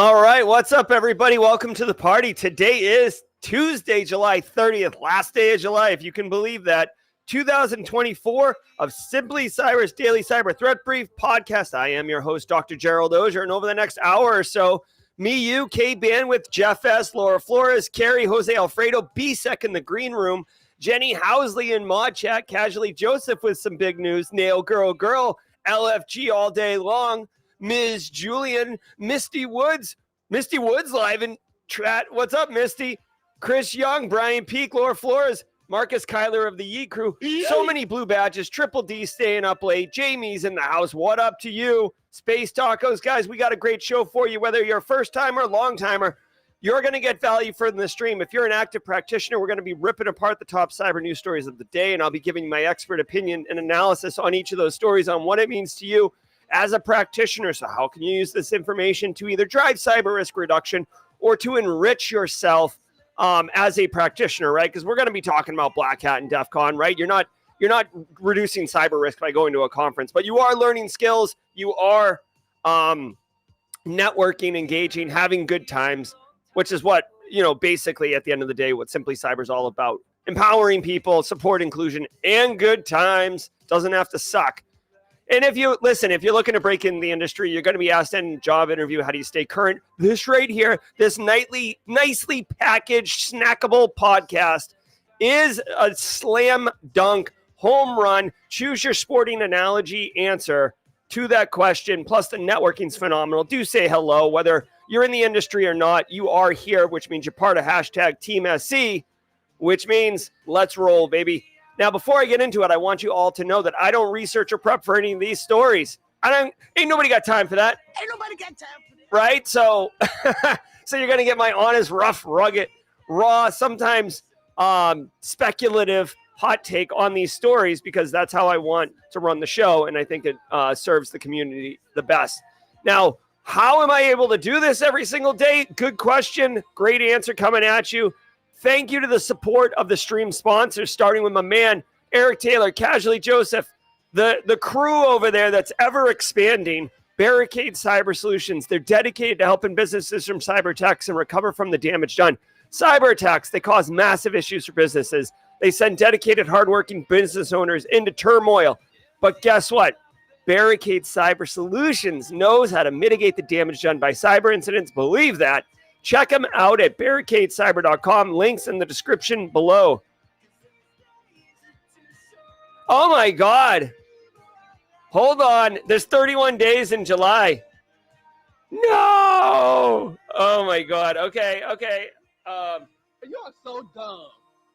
All right, what's up, everybody? Welcome to the party. Today is Tuesday, July 30th, last day of July, if you can believe that. 2024 of Simply Cyber's Daily Cyber Threat Brief podcast. I am your host, Dr. Gerald Auger, and over the next hour or so, me, you, Kay Bandwidth, Jeff S., Laura Flores, Carrie, Jose Alfredo, B-Sec in the green room, Jenny Housley in Mod Chat, Casually Joseph with some big news, Nail Girl, LFG all day long, Ms. Julian, Misty Woods live in chat. What's up, Misty? Chris Young, Brian Peak, Laura Flores, Marcus Kyler of the Yeet Crew. So many blue badges. Triple D staying up late. Jamie's in the house. What up to you? Space Tacos. Guys, we got a great show for you. Whether you're a first-timer or long-timer, you're going to get value from the stream. If you're an active practitioner, we're going to be ripping apart the top cyber news stories of the day, and I'll be giving you my expert opinion and analysis on each of those stories on what it means to you as a practitioner. So how can you use this information to either drive cyber risk reduction or to enrich yourself as a practitioner, right? Because we're going to be talking about Black Hat and DEF CON, right? You're not reducing cyber risk by going to a conference, but you are learning skills. You are networking, engaging, having good times, which is what, basically at the end of the day, what Simply Cyber is all about. Empowering people, support inclusion, and good times. Doesn't have to suck. And if you're looking to break in the industry, you're going to be asked in a job interview, how do you stay current? This right here, this nicely packaged, snackable podcast is a slam dunk, home run, choose your sporting analogy answer to that question. Plus the networking's phenomenal. Do say hello, whether you're in the industry or not, you are here, which means you're part of hashtag Team SC, which means let's roll, baby. Now, before I get into it, I want you all to know that I don't research or prep for any of these stories. Ain't nobody got time for that. Ain't nobody got time for that. Right? So, so you're going to get my honest, rough, rugged, raw, sometimes speculative hot take on these stories, because that's how I want to run the show, and I think it serves the community the best. Now, how am I able to do this every single day? Good question. Great answer coming at you. Thank you to the support of the stream sponsors, starting with my man, Eric Taylor, Casually Joseph, the crew over there that's ever expanding, Barricade Cyber Solutions. They're dedicated to helping businesses from cyber attacks and recover from the damage done. Cyber attacks, they cause massive issues for businesses. They send dedicated, hardworking business owners into turmoil. But guess what? Barricade Cyber Solutions knows how to mitigate the damage done by cyber incidents. Believe that. Check them out at barricadecyber.com. Links in the description below. Oh my God. Hold on. There's 31 days in July. No. Oh my God. Okay. You are so dumb.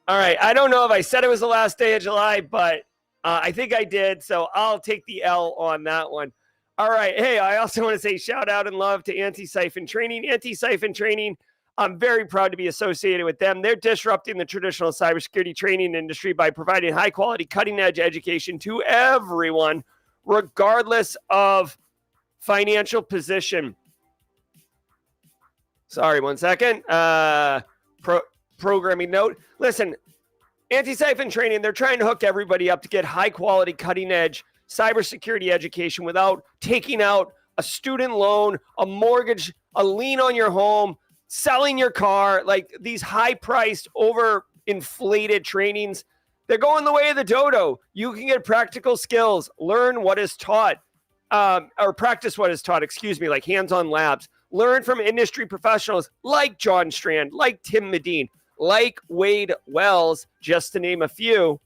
All right. I don't know if I said it was the last day of July, but I think I did. So I'll take the L on that one. All right. Hey, I also want to say shout out and love to Antisyphon Training. Antisyphon Training, I'm very proud to be associated with them. They're disrupting the traditional cybersecurity training industry by providing high quality, cutting edge education to everyone, regardless of financial position. Sorry, 1 second. Programming note. Listen, Antisyphon Training, they're trying to hook everybody up to get high quality, cutting edge cybersecurity education without taking out a student loan, a mortgage, a lien on your home, selling your car, like these high-priced, over-inflated trainings. They're going the way of the dodo. You can get practical skills, learn what is taught, or practice what is taught, like hands-on labs. Learn from industry professionals like John Strand, like Tim Medine, like Wade Wells, just to name a few.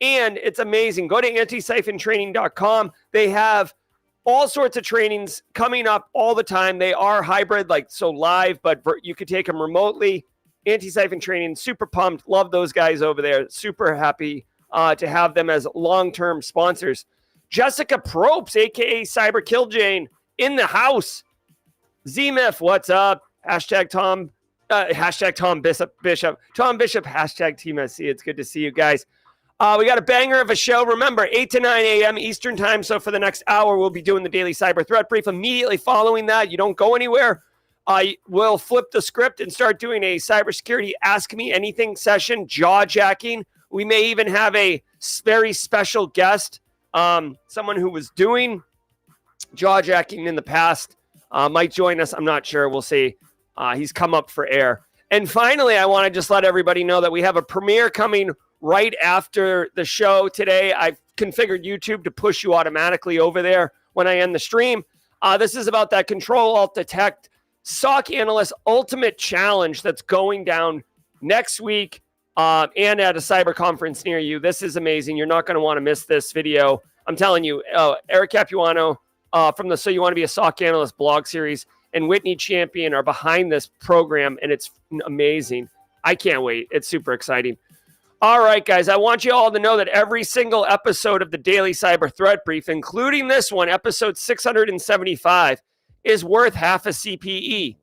And it's amazing. Go to antisyphontraining.com. They have all sorts of trainings coming up all the time. They are hybrid, live, but you could take them remotely. Antisyphon Training, super pumped. Love those guys over there. Super happy to have them as long-term sponsors. Jessica Probst, a.k.a. Cyber Killjane, in the house. ZMIF, what's up? Hashtag Tom Bishop. Tom Bishop, hashtag Team SC. It's good to see you guys. We got a banger of a show. Remember, 8 to 9 a.m. Eastern time. So for the next hour, we'll be doing the Daily Cyber Threat Brief. Immediately following that, you don't go anywhere. We'll flip the script and start doing a cybersecurity Ask Me Anything session, jaw-jacking. We may even have a very special guest, someone who was doing jaw-jacking in the past. Might join us. I'm not sure. We'll see. He's come up for air. And finally, I want to just let everybody know that we have a premiere coming right after the show today. I've configured YouTube to push you automatically over there when I end the stream. This is about that Control Alt Detect SOC Analyst Ultimate Challenge that's going down next week and at a cyber conference near you. This is amazing. You're not going to want to miss this video. I'm telling you, Eric Capuano from the So You Want to Be a SOC Analyst blog series and Whitney Champion are behind this program, and it's amazing. I can't wait. It's super exciting. All right, guys, I want you all to know that every single episode of the Daily Cyber Threat Brief, including this one, episode 675, is worth half a CPE.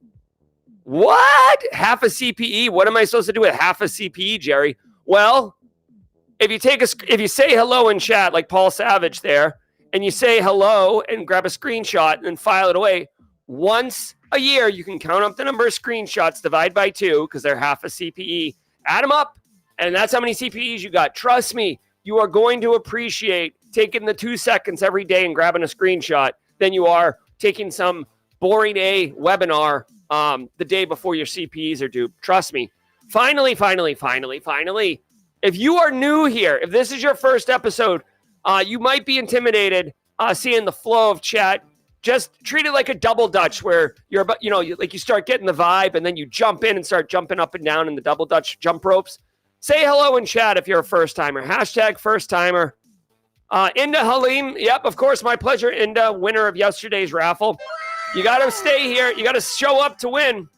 What? Half a CPE? What am I supposed to do with half a CPE, Jerry? Well, if you say hello in chat, like Paul Savage there, and you say hello and grab a screenshot and file it away, once a year, you can count up the number of screenshots, divide by 2, because they're half a CPE, add them up, and that's how many CPEs you got. Trust me, you are going to appreciate taking the 2 seconds every day and grabbing a screenshot than you are taking some boring A webinar the day before your CPEs are due. Trust me. Finally, if you are new here, if this is your first episode, you might be intimidated seeing the flow of chat. Just treat it like a double Dutch where you're about, you start getting the vibe and then you jump in and start jumping up and down in the double Dutch jump ropes. Say hello in chat if you're a first timer. Hashtag first timer. Inda Halim. Yep, of course, my pleasure. Inda, winner of yesterday's raffle. You got to stay here. You got to show up to win.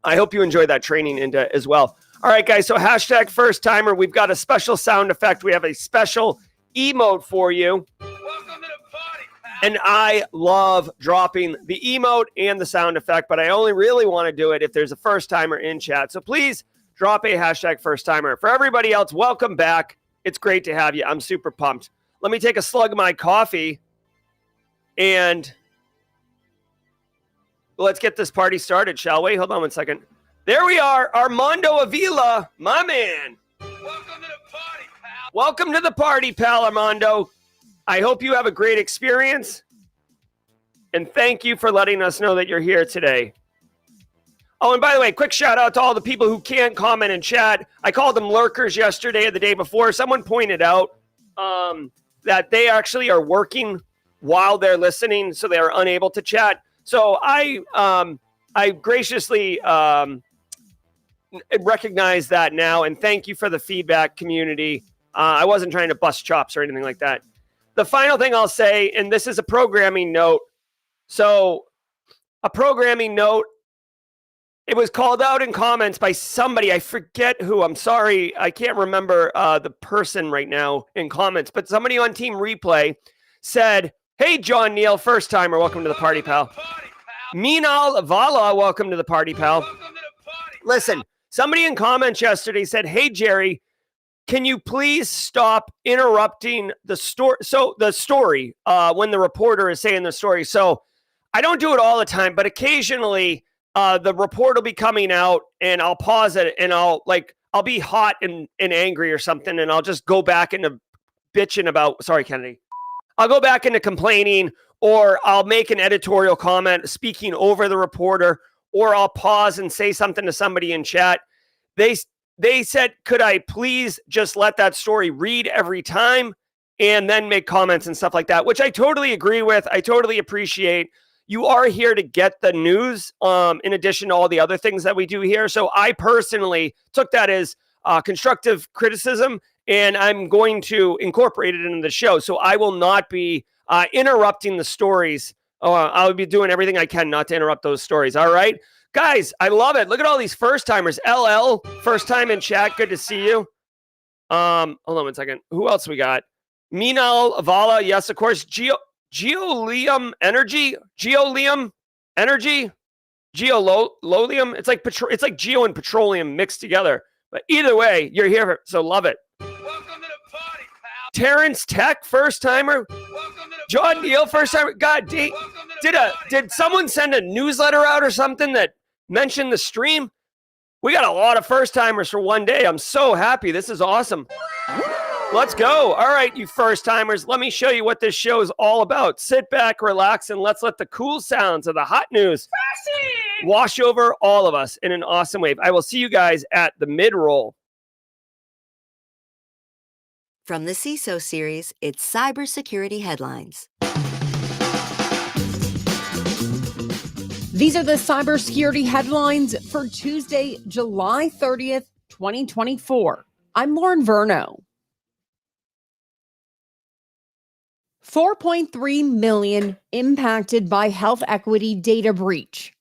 I hope you enjoyed that training, Inda, as well. All right, guys. So hashtag first timer. We've got a special sound effect. We have a special emote for you. Welcome to the party, pal. And I love dropping the emote and the sound effect, but I only really want to do it if there's a first timer in chat. So please drop a hashtag first timer. For everybody else, welcome back. It's great to have you. I'm super pumped. Let me take a slug of my coffee and let's get this party started, shall we? Hold on one second. There we are. Armando Avila, my man. Welcome to the party, pal. Welcome to the party, pal, Armando. I hope you have a great experience. And thank you for letting us know that you're here today. Oh, and by the way, quick shout out to all the people who can't comment in chat. I called them lurkers yesterday or the day before. Someone pointed out that they actually are working while they're listening, so they are unable to chat. So I graciously recognize that now, and thank you for the feedback, community. I wasn't trying to bust chops or anything like that. The final thing I'll say, and this is a programming note. So a programming note, it was called out in comments by somebody. I forget who. I'm sorry. I can't remember the person right now in comments, but somebody on Team Replay said, hey, John Neal, first timer, welcome to the party, pal. Minal Vala, welcome to the party, pal. Listen, somebody in comments yesterday said, hey, Jerry, can you please stop interrupting the story? So the story, when the reporter is saying the story. So I don't do it all the time, but occasionally the report will be coming out and I'll pause it and I'll be hot and angry or something. And I'll just go back into bitching about, sorry, Kennedy. I'll go back into complaining, or I'll make an editorial comment speaking over the reporter, or I'll pause and say something to somebody in chat. They said, could I please just let that story read every time and then make comments and stuff like that, which I totally agree with. I totally appreciate. You are here to get the news in addition to all the other things that we do here. So I personally took that as constructive criticism, and I'm going to incorporate it into the show. So I will not be interrupting the stories. I'll be doing everything I can not to interrupt those stories. All right, guys, I love it. Look at all these first timers. LL, first time in chat. Good to see you. Hold on one second. Who else we got? Minal Avala. Yes, of course. Geolium Energy. Geolium Energy. Geololium. It's like geo and petroleum mixed together. But either way, you're here, so love it. Welcome to the party, pal. Terrence Tech, first timer. John Neal, first timer. God, did someone send a newsletter out or something that mentioned the stream? We got a lot of first timers for one day. I'm so happy. This is awesome. Let's go. All right, you first timers, let me show you what this show is all about. Sit back, relax, and let's let the cool sounds of the hot news wash over all of us in an awesome wave. I will see you guys at the mid-roll. From the CISO series, it's cybersecurity headlines. These are the cybersecurity headlines for Tuesday, July 30th, 2024. I'm Lauren Verno. 4.3 million impacted by HealthEquity data breach.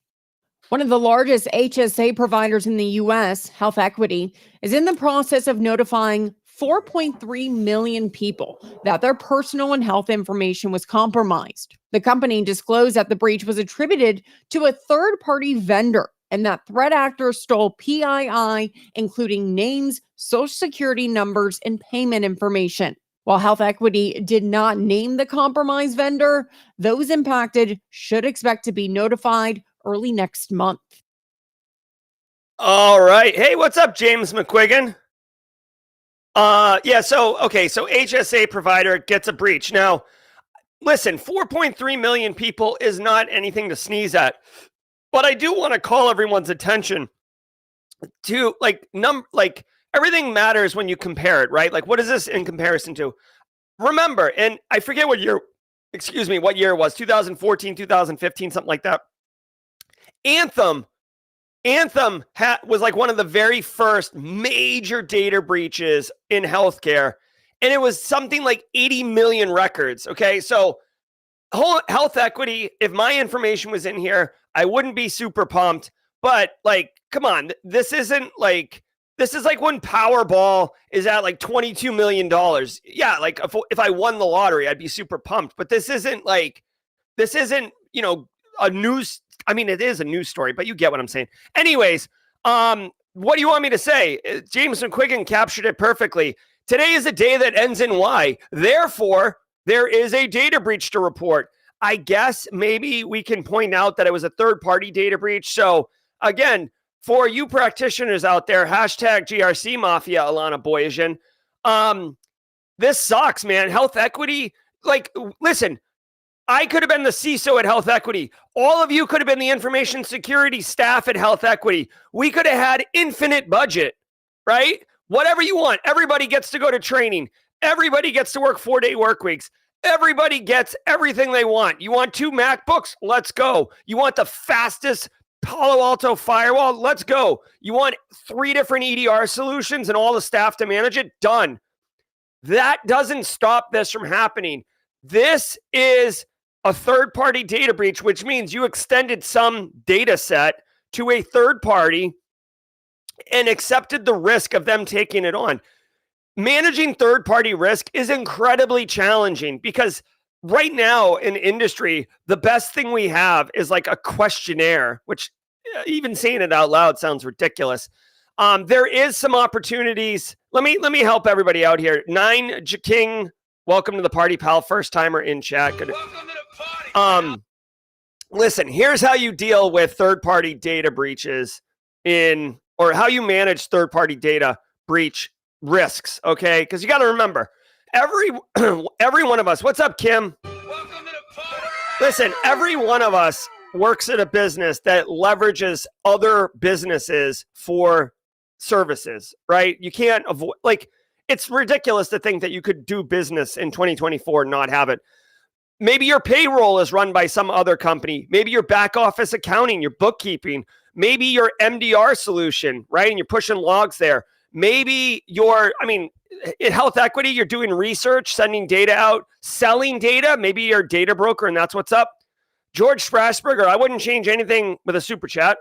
One of the largest HSA providers in the U.S., HealthEquity, is in the process of notifying 4.3 million people that their personal and health information was compromised. The company disclosed that the breach was attributed to a third-party vendor and that threat actors stole PII, including names, social security numbers, and payment information. While HealthEquity did not name the compromised vendor, those impacted should expect to be notified early next month. All right. Hey, what's up, James McQuiggan? So HSA provider gets a breach. Now, listen, 4.3 million people is not anything to sneeze at. But I do want to call everyone's attention to everything matters when you compare it, right? Like, what is this in comparison to? Remember, and I forget what year it was, 2014, 2015, something like that. Anthem was like one of the very first major data breaches in healthcare. And it was something like 80 million records. Okay. So HealthEquity, if my information was in here, I wouldn't be super pumped. But like, come on, this is like when Powerball is at like $22 million. Yeah. Like if I won the lottery, I'd be super pumped. But this isn't, a news. I mean, it is a news story, but you get what I'm saying. Anyways, what do you want me to say? James McQuiggan captured it perfectly. Today is a day that ends in Y. Therefore, there is a data breach to report. I guess maybe we can point out that it was a third-party data breach. So again, for you practitioners out there, hashtag GRC Mafia, Alana Boyajian. This sucks, man. HealthEquity, listen, I could have been the CISO at HealthEquity. All of you could have been the information security staff at HealthEquity. We could have had infinite budget, right? Whatever you want. Everybody gets to go to training. Everybody gets to work 4-day work weeks. Everybody gets everything they want. You want 2 MacBooks? Let's go. You want the fastest Palo Alto firewall? Let's go. You want 3 different EDR solutions and all the staff to manage it? Done. That doesn't stop this from happening. This is a third-party data breach, which means you extended some data set to a third party and accepted the risk of them taking it on. Managing third-party risk is incredibly challenging because right now in industry, the best thing we have is like a questionnaire, which even saying it out loud sounds ridiculous. There is some opportunities. Let me help everybody out here. 9 King, welcome to the party, pal. First timer in chat. Good. Welcome to the party, pal. Listen, here's how you deal with third-party data breaches or how you manage third-party data breach risks, okay? Because you got to remember, every one of us, what's up, Kim? Welcome to the party. Listen, every one of us works at a business that leverages other businesses for services, right? You can't avoid, it's ridiculous to think that you could do business in 2024 and not have it. Maybe your payroll is run by some other company. Maybe your back office accounting, your bookkeeping, maybe your MDR solution, right? And you're pushing logs there. Maybe at HealthEquity, you're doing research, sending data out, selling data. Maybe you're a data broker and that's what's up. George Strasburger, I wouldn't change anything with a super chat.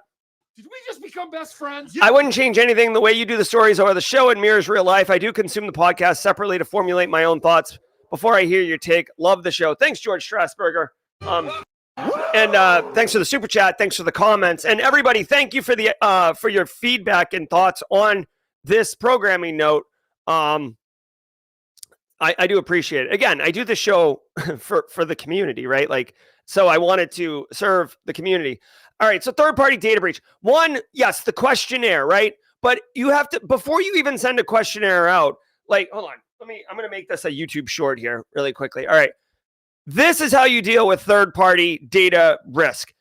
Did we just become best friends? I wouldn't change anything the way you do the stories or the show. It mirrors real life. I do consume the podcast separately to formulate my own thoughts before I hear your take. Love the show. Thanks, George Strasburger. And thanks for the super chat. Thanks for the comments. And everybody, thank you for your feedback and thoughts on this programming note. I do appreciate it. Again, I do the show for the community, right? So I wanted to serve the community. All right. So third-party data breach. One, yes, the questionnaire, right? But you have to, before you even send a questionnaire out, hold on. I'm going to make this a YouTube short here really quickly. All right. This is how you deal with third-party data risk.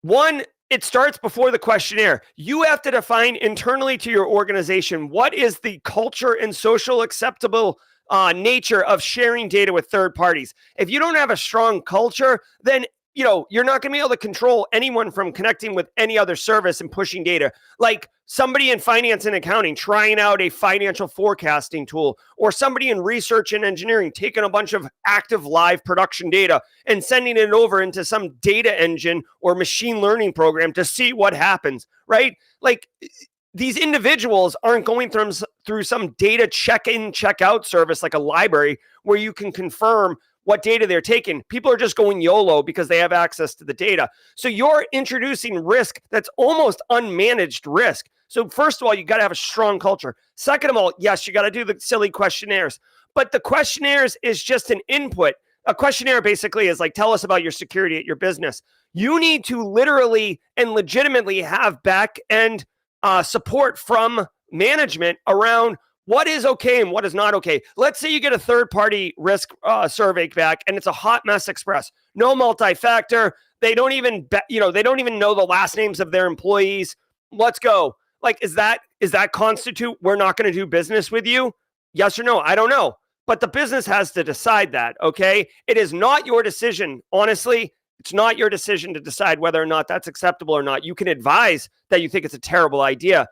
One, it starts before the questionnaire. You have to define internally to your organization what is the culture and social acceptable nature of sharing data with third parties. If you don't have a strong culture, then you're not going to be able to control anyone from connecting with any other service and pushing data. Like somebody in finance and accounting trying out a financial forecasting tool, or somebody in research and engineering taking a bunch of active live production data and sending it over into some data engine or machine learning program to see what happens, right? Like these individuals aren't going through some data check-in, check-out service like a library where you can confirm what data they're taking. People are just going YOLO because they have access to the data. So you're introducing risk that's almost unmanaged risk. So first of all, you got to have a strong culture. Second of all, yes, you got to do the silly questionnaires, but the questionnaires is just an input. A questionnaire basically is like, tell us about your security at your business. You need to literally and legitimately have back-end support from management around what is okay and what is not okay. Let's say you get a third-party risk survey back, and it's a hot mess express. No multi-factor. They don't even, they don't even know the last names of their employees. Let's go. Like, is that constitute we're not going to do business with you? Yes or no? I don't know. But the business has to decide that. Okay, it is not your decision. Honestly, it's not your decision to decide whether or not that's acceptable or not. You can advise that you think it's a terrible idea,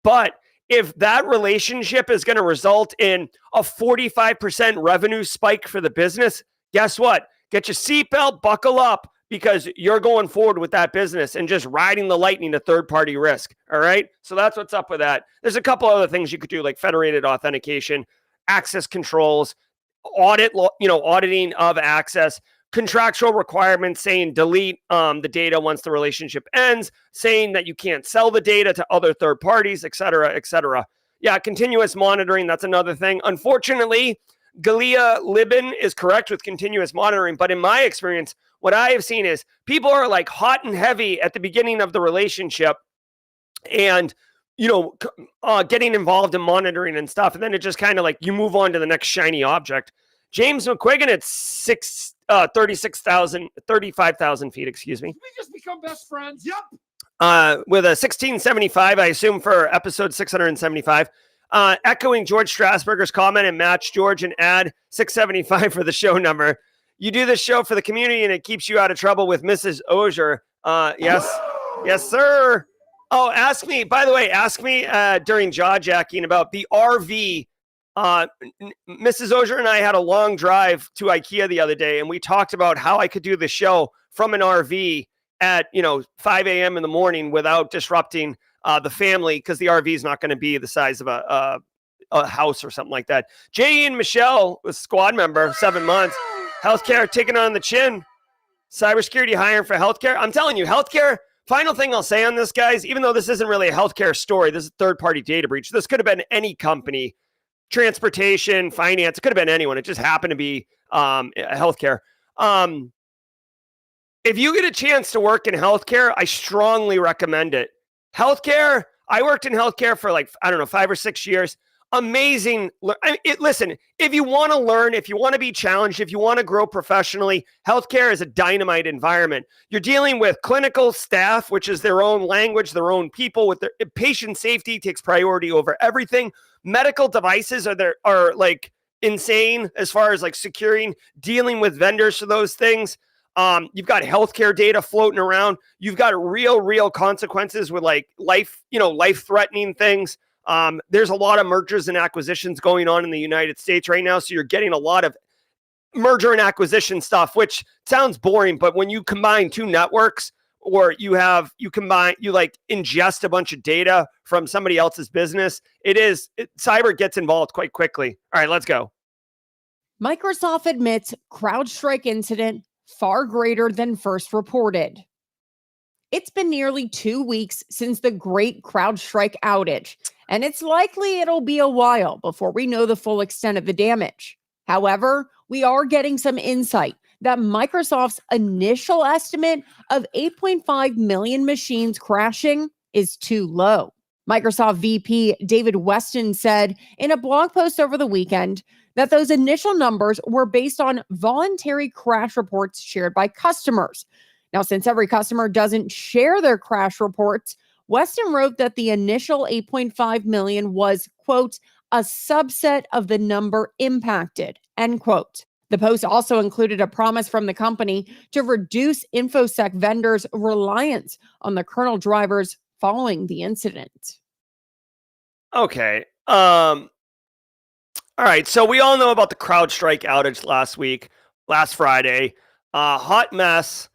but if that relationship is going to result in a 45% revenue spike for the business, guess what? Get your seatbelt, buckle up, because you're going forward with that business and just riding the lightning to third-party risk. All right? So that's what's up with that. There's a couple other things you could do, like federated authentication, access controls, auditing of access, contractual requirements saying delete the data once the relationship ends, saying that you can't sell the data to other third parties, et cetera, et cetera. Yeah, continuous monitoring, that's another thing. Unfortunately, Galia Libin is correct with continuous monitoring, but in my experience, what I have seen is people are like hot and heavy at the beginning of the relationship and getting involved in monitoring and stuff, and then it just kind of like you move on to the next shiny object. James McQuiggan at 35,000 feet, excuse me. Did we just become best friends? Yep. With a 1675, I assume, for episode 675. Echoing George Strasburger's comment and match George and add 675 for the show number. You do this show for the community and it keeps you out of trouble with Mrs. Auger. Yes. Yes, sir. Oh, ask me during jaw jacking about the RV. Mrs. Auger and I had a long drive to IKEA the other day, and we talked about how I could do the show from an RV at 5 a.m. in the morning without disrupting the family, because the RV is not going to be the size of a house or something like that. Jay and Michelle was squad member, 7 months. Healthcare taking on the chin. Cybersecurity hiring for healthcare. I'm telling you, healthcare. Final thing I'll say on this, guys, even though this isn't really a healthcare story, this is a third-party data breach. This could have been any company. Transportation, finance, it could have been anyone. It just happened to be healthcare. If you get a chance to work in healthcare, I strongly recommend it. Healthcare, I worked in healthcare for 5 or 6 years. Amazing. Listen, if you want to learn, if you want to be challenged, if you want to grow professionally, healthcare is a dynamite environment. You're dealing with clinical staff, which is their own language, their own people. With their patient safety takes priority over everything. Medical devices are like insane as far as like securing, dealing with vendors for those things. You've got healthcare data floating around. You've got real consequences with like life-threatening things. There's a lot of mergers and acquisitions going on in the United States right now. So you're getting a lot of merger and acquisition stuff, which sounds boring, but when you combine two networks, or you ingest a bunch of data from somebody else's business, cyber gets involved quite quickly. All right, let's go. Microsoft admits CrowdStrike incident far greater than first reported. It's been nearly 2 weeks since the great CrowdStrike outage, and it's likely it'll be a while before we know the full extent of the damage. However, we are getting some insight that Microsoft's initial estimate of 8.5 million machines crashing is too low. Microsoft VP David Weston said in a blog post over the weekend, that those initial numbers were based on voluntary crash reports shared by customers. Now, since every customer doesn't share their crash reports, Weston wrote that the initial 8.5 million was, quote, a subset of the number impacted, end quote. The post also included a promise from the company to reduce InfoSec vendors' reliance on the kernel drivers following the incident. Okay. All right. So we all know about the CrowdStrike outage last Friday. Hot mess.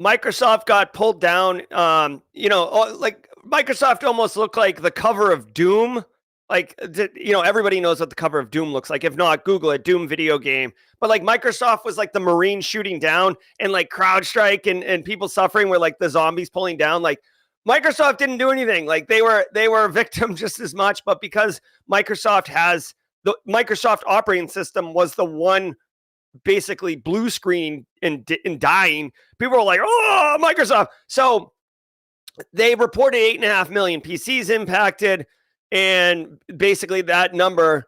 Microsoft got pulled down. Like Microsoft almost looked like the cover of Doom. Everybody knows what the cover of Doom looks like. If not, Google it, Doom video game. But like Microsoft was like the Marine shooting down, and like CrowdStrike and people suffering were like the zombies pulling down. Like Microsoft didn't do anything. Like they were a victim just as much, but because Microsoft has the Microsoft operating system was the one basically blue screen and dying, people were like, oh, Microsoft. So they reported 8.5 million PCs impacted. And basically that number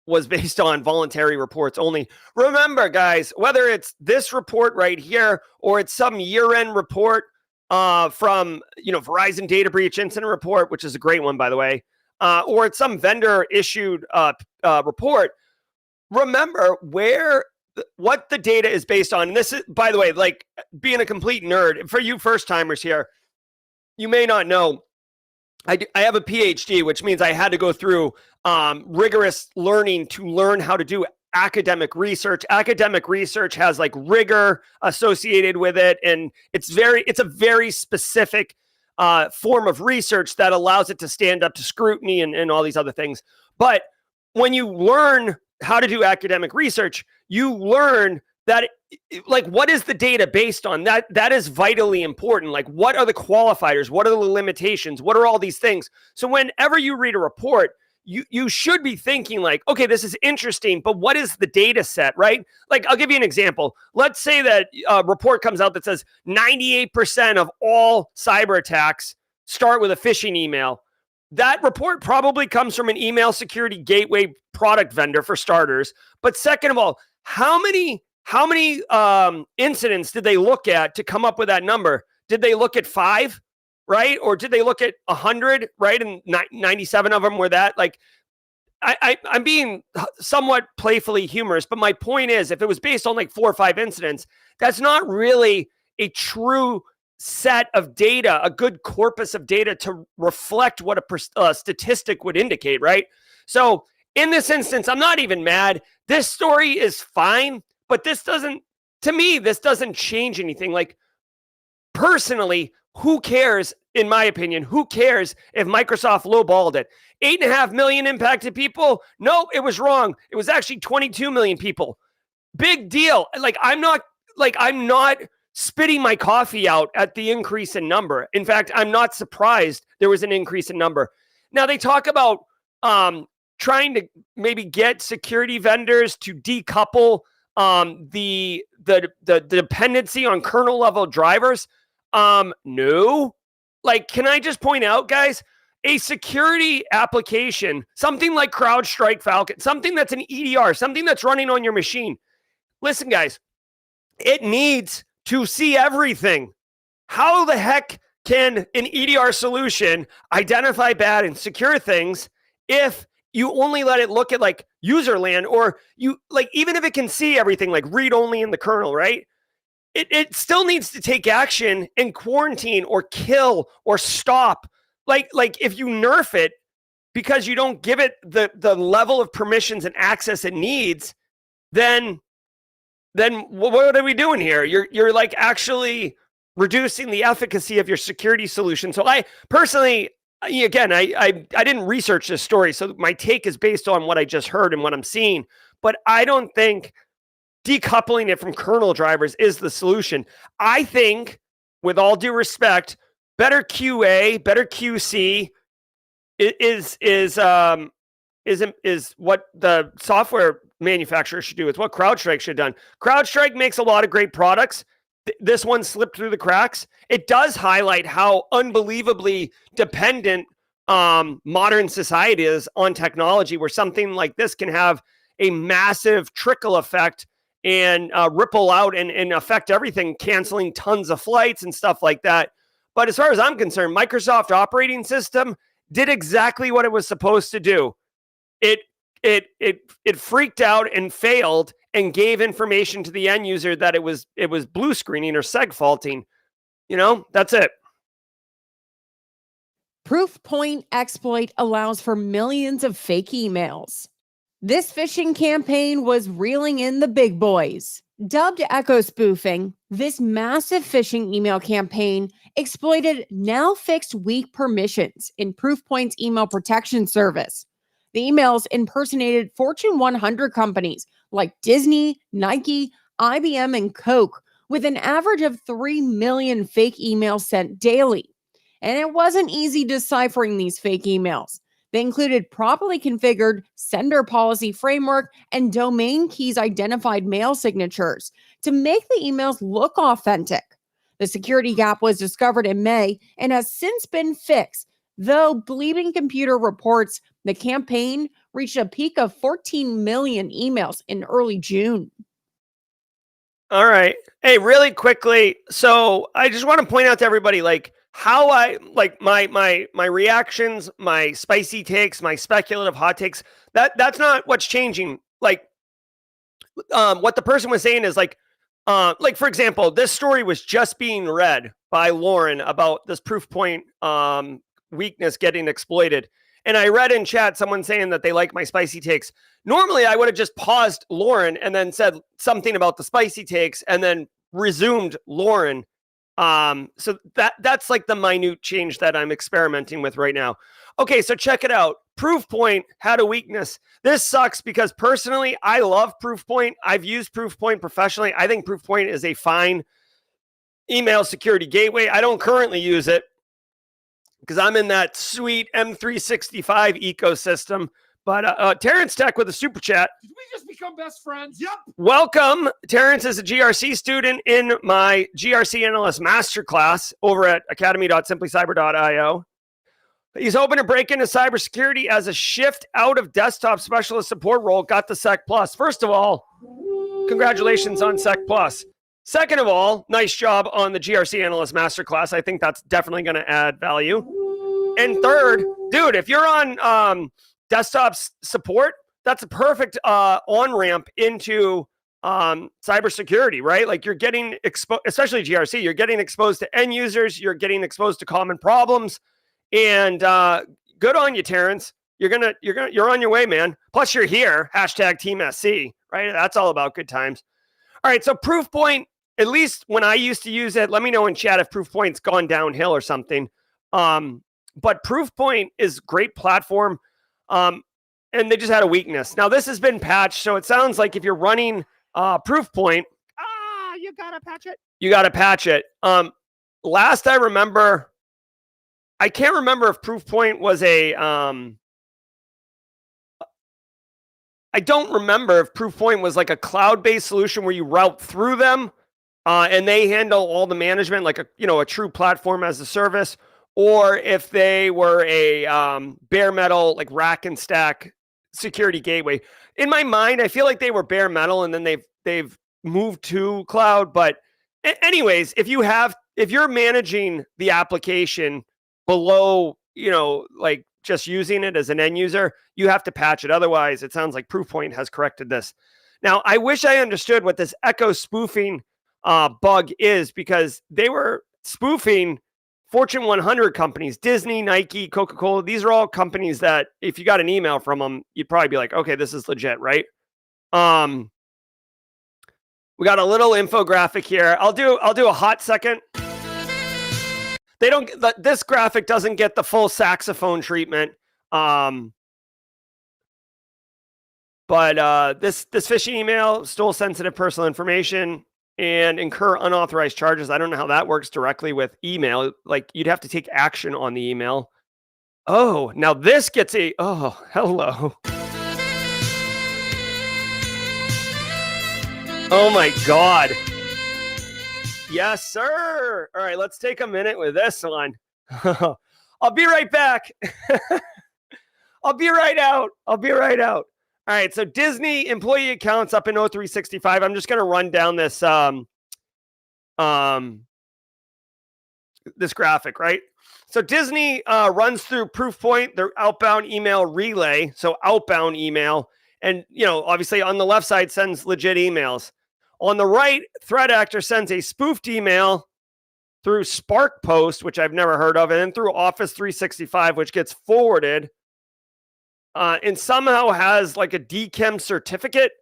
was based on voluntary reports only. Remember, guys, whether it's this report right here or it's some year-end report from Verizon data breach incident report, which is a great one, by the way, or it's some vendor issued report, remember what the data is based on. And this is, by the way, like being a complete nerd, for you first timers here, you may not know, I have a PhD, which means I had to go through rigorous learning to learn how to do academic research. Academic research has like rigor associated with it. And it's a very specific form of research that allows it to stand up to scrutiny and all these other things. But when you learn how to do academic research, you learn that like, what is the data based on? That is vitally important. Like, what are the qualifiers? What are the limitations? What are all these things? So whenever you read a report, you should be thinking like, okay, this is interesting, but what is the data set, right? Like, I'll give you an example. Let's say that a report comes out that says 98% of all cyber attacks start with a phishing email. That report probably comes from an email security gateway product vendor, for starters. But second of all, how many incidents did they look at to come up with that number? Did they look at 5, right? Or did they look at 100, right? And 97 of them were that. Like, I'm being somewhat playfully humorous, but my point is, if it was based on like 4 or 5 incidents, that's not really a true set of data, a good corpus of data to reflect what a statistic would indicate, right? So in this instance, I'm not even mad. This story is fine, but this doesn't change anything. Like, personally, who cares? In my opinion, who cares if Microsoft lowballed it? 8.5 million impacted people? No, it was wrong. It was actually 22 million people. Big deal. I'm not spitting my coffee out at the increase in number. In fact, I'm not surprised there was an increase in number. Now, they talk about trying to maybe get security vendors to decouple the dependency on kernel level drivers. No. Like, can I just point out, guys, a security application, something like CrowdStrike Falcon, something that's an EDR, something that's running on your machine. Listen, guys, it needs to see everything. How the heck can an EDR solution identify bad and secure things if you only let it look at like user land, or you like, even if it can see everything, like read only in the kernel, right? It still needs to take action and quarantine or kill or stop. Like if you nerf it because you don't give it the level of permissions and access it needs, then what are we doing here? You're like actually reducing the efficacy of your security solution. So I personally, again, I didn't research this story, so my take is based on what I just heard and what I'm seeing. But I don't think decoupling it from kernel drivers is the solution. I think, with all due respect, better QA, better QC is what the software manufacturer should do. It's what CrowdStrike should have done. CrowdStrike makes a lot of great products. This one slipped through the cracks. It does highlight how unbelievably dependent modern society is on technology, where something like this can have a massive trickle effect and ripple out and affect everything, canceling tons of flights and stuff like that. But as far as I'm concerned, Microsoft operating system did exactly what it was supposed to do. It freaked out and failed and gave information to the end user that it was blue screening or seg faulting. That's it. Proofpoint exploit allows for millions of fake emails. This phishing campaign was reeling in the big boys. Dubbed echo spoofing, this massive phishing email campaign exploited now fixed weak permissions in Proofpoint's email protection service. The emails impersonated Fortune 100 companies like Disney, Nike, IBM, and Coke, with an average of 3 million fake emails sent daily. And it wasn't easy deciphering these fake emails. They included properly configured sender policy framework and domain keys identified mail signatures to make the emails look authentic. The security gap was discovered in May and has since been fixed, though Bleeding Computer reports the campaign reached a peak of 14 million emails in early June. All right. Hey, really quickly. So I just want to point out to everybody, how I like my reactions, my spicy takes, my speculative hot takes. That's not what's changing. What the person was saying is for example, this story was just being read by Lauren about this Proofpoint weakness getting exploited. And I read in chat someone saying that they like my spicy takes. Normally, I would have just paused Lauren and then said something about the spicy takes and then resumed Lauren. So that's like the minute change that I'm experimenting with right now. Okay, so check it out. Proofpoint had a weakness. This sucks because personally, I love Proofpoint. I've used Proofpoint professionally. I think Proofpoint is a fine email security gateway. I don't currently use it because I'm in that sweet M365 ecosystem. But Terrence Tech with a super chat. Did we just become best friends? Yep. Welcome. Terrence is a GRC student in my GRC Analyst Masterclass over at academy.simplycyber.io. He's hoping to break into cybersecurity as a shift out of desktop specialist support role got the Sec Plus. First of all, congratulations on Sec Plus. Second of all, nice job on the GRC Analyst Masterclass. I think that's definitely going to add value. And third, dude, if you're on desktop support, that's a perfect on-ramp into cybersecurity, right? Like you're getting exposed, especially GRC, you're getting exposed to end users, you're getting exposed to common problems, and good on you, Terrence. You're on your way, man. Plus you're here, #TeamSC, right? That's all about good times. All right, so Proofpoint, at least when I used to use it, let me know in chat if Proofpoint's gone downhill or something. But Proofpoint is a great platform. And they just had a weakness. Now, this has been patched, so it sounds like if you're running Proofpoint, You gotta patch it. you got to patch it. Last I remember, I can't remember if Proofpoint was I don't remember if Proofpoint was like a cloud-based solution where you route through them and they handle all the management, like a true platform as a service, or if they were a bare metal, like rack and stack security gateway. In my mind, I feel like they were bare metal and then they've moved to cloud. But anyways, if you're managing the application below, like just using it as an end user, you have to patch it. Otherwise, it sounds like Proofpoint has corrected this. Now, I wish I understood what this echo spoofing bug is, because they were spoofing Fortune 100 companies, Disney, Nike, Coca-Cola. These are all companies that if you got an email from them, you'd probably be like, okay, this is legit, right? We got a little infographic here. I'll do a hot second. This graphic doesn't get the full saxophone treatment. But this phishing email stole sensitive personal information and incur unauthorized charges. I don't know how that works directly with email. Like you'd have to take action on the email. Oh, now this gets hello. Oh my God. Yes, sir. All right, let's take a minute with this one. I'll be right back. I'll be right out. All All right, so Disney employee accounts up in O365. I'm just going to run down this this graphic, right? So Disney runs through Proofpoint, their outbound email relay, so outbound email, and obviously on the left side sends legit emails. On the right, threat actor sends a spoofed email through Spark Post, which I've never heard of, and then through Office 365, which gets forwarded and somehow has like a DKIM certificate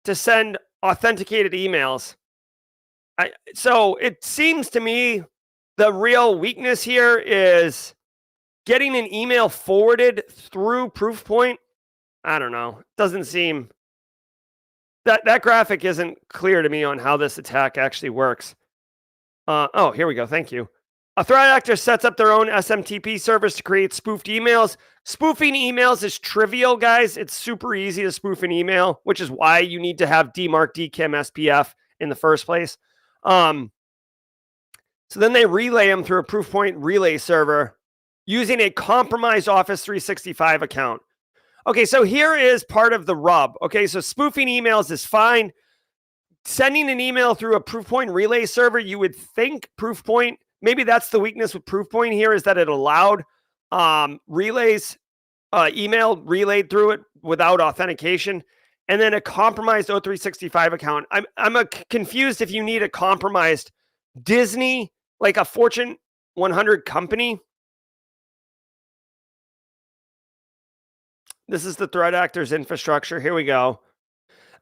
to send authenticated emails. So it seems to me the real weakness here is getting an email forwarded through Proofpoint. I don't know. It doesn't seem that graphic isn't clear to me on how this attack actually works. Oh, here we go. Thank you. A threat actor sets up their own SMTP servers to create spoofed emails. Spoofing emails is trivial, guys. It's super easy to spoof an email, which is why you need to have DMARC, DKIM, SPF in the first place. So then they relay them through a Proofpoint relay server using a compromised Office 365 account. Okay, so here is part of the rub. Okay, so spoofing emails is fine. Sending an email through a Proofpoint relay server, you would think Proofpoint, maybe that's the weakness with Proofpoint here, is that it allowed relays, email relayed through it without authentication. And then a compromised O365 account. I'm confused if you need a compromised Disney, like a Fortune 100 company. This is the threat actor's infrastructure. Here we go.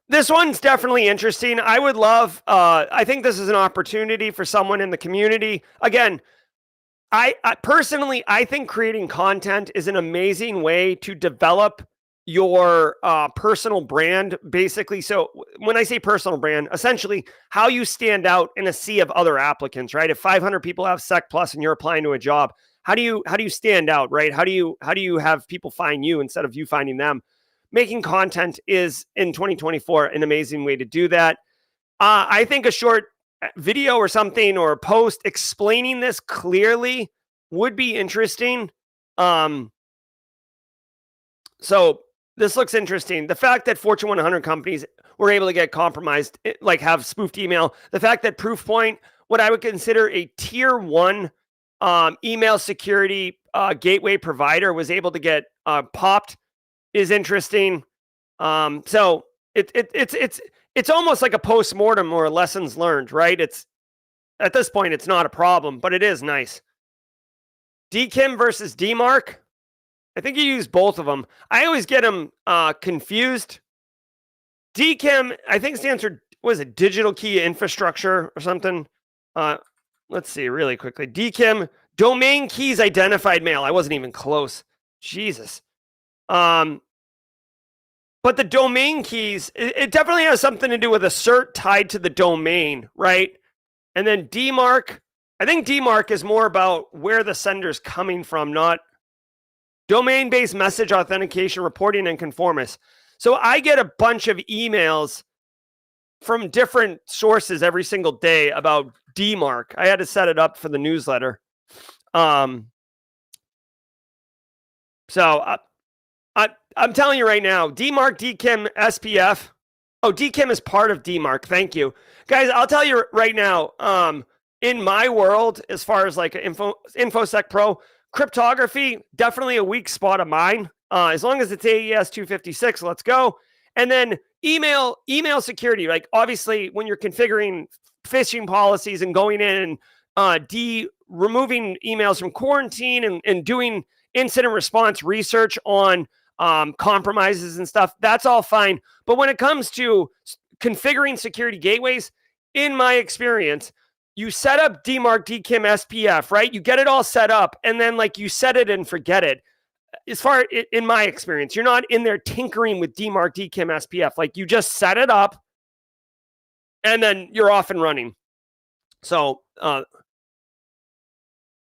This one's definitely interesting. I would love, I think this is an opportunity for someone in the community. Again, I personally, I think creating content is an amazing way to develop your personal brand, basically. So when I say personal brand, essentially how you stand out in a sea of other applicants, right? If 500 people have Sec Plus and you're applying to a job, how do you stand out, right? How do you have people find you instead of you finding them? Making content is in 2024 an amazing way to do that. I think a short video or something or a post explaining this clearly would be interesting. So this looks interesting. The fact that Fortune 100 companies were able to get compromised, like have spoofed email. The fact that Proofpoint, what I would consider a tier 1 email security gateway provider, was able to get popped is interesting. So it's almost like a post-mortem or lessons learned, right? It's at this point, it's not a problem, but it is nice. DKIM versus DMARC. I think you use both of them. I always get them confused. DKIM, I think stands for, what is it, digital key infrastructure or something? Let's see really quickly. DKIM, domain keys identified mail. I wasn't even close. Jesus. But the domain keys, it definitely has something to do with a cert tied to the domain, right? And then DMARC, I think DMARC is more about where the sender's coming from, not domain-based message authentication, reporting, and conformance. So I get a bunch of emails from different sources every single day about DMARC. I had to set it up for the newsletter. So I'm telling you right now, DMARC, DKIM, SPF. Oh, DKIM is part of DMARC. Thank you. Guys, I'll tell you right now, in my world, as far as like InfoSec Pro, cryptography, definitely a weak spot of mine. As long as it's AES 256, let's go. And then email security. Like obviously when you're configuring phishing policies and going in and removing emails from quarantine and doing incident response research on compromises and stuff, that's all fine. But when it comes to configuring security gateways, in my experience, you set up DMARC, DKIM, SPF, right? You get it all set up, and then like you set it and forget it. As far in my experience, you're not in there tinkering with DMARC, DKIM, SPF. Like you just set it up, and then you're off and running. So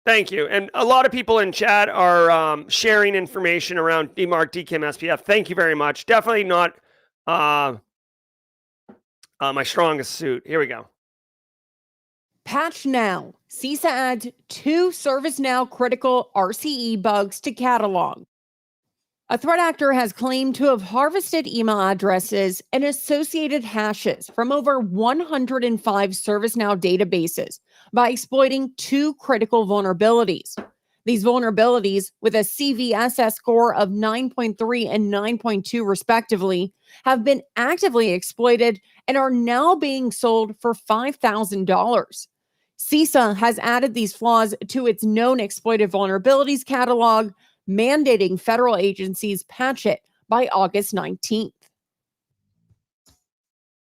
thank you. And a lot of people in chat are sharing information around DMARC, DKIM, SPF. Thank you very much. Definitely not my strongest suit. Here we go. Patch now. CISA adds 2 ServiceNow critical RCE bugs to catalog. A threat actor has claimed to have harvested email addresses and associated hashes from over 105 ServiceNow databases by exploiting two critical vulnerabilities. These vulnerabilities, with a CVSS score of 9.3 and 9.2 respectively, have been actively exploited and are now being sold for $5,000. CISA has added these flaws to its known exploited vulnerabilities catalog, mandating federal agencies patch it by August 19th.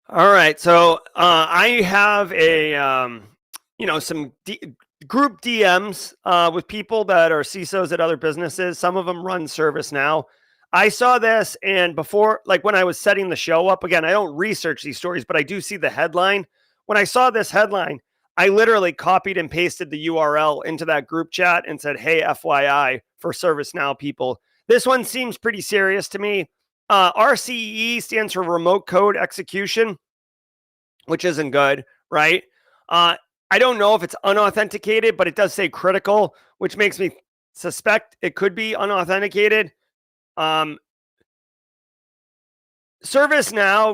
All right, so I have a some group DMs with people that are CISOs at other businesses. Some of them run ServiceNow. I saw this, and before, like when I was setting the show up, again, I don't research these stories, but I do see the headline. When I saw this headline, I literally copied and pasted the URL into that group chat and said, hey, FYI for ServiceNow people. This one seems pretty serious to me. RCE stands for remote code execution, which isn't good, right? I don't know if it's unauthenticated, but it does say critical, which makes me suspect it could be unauthenticated. ServiceNow,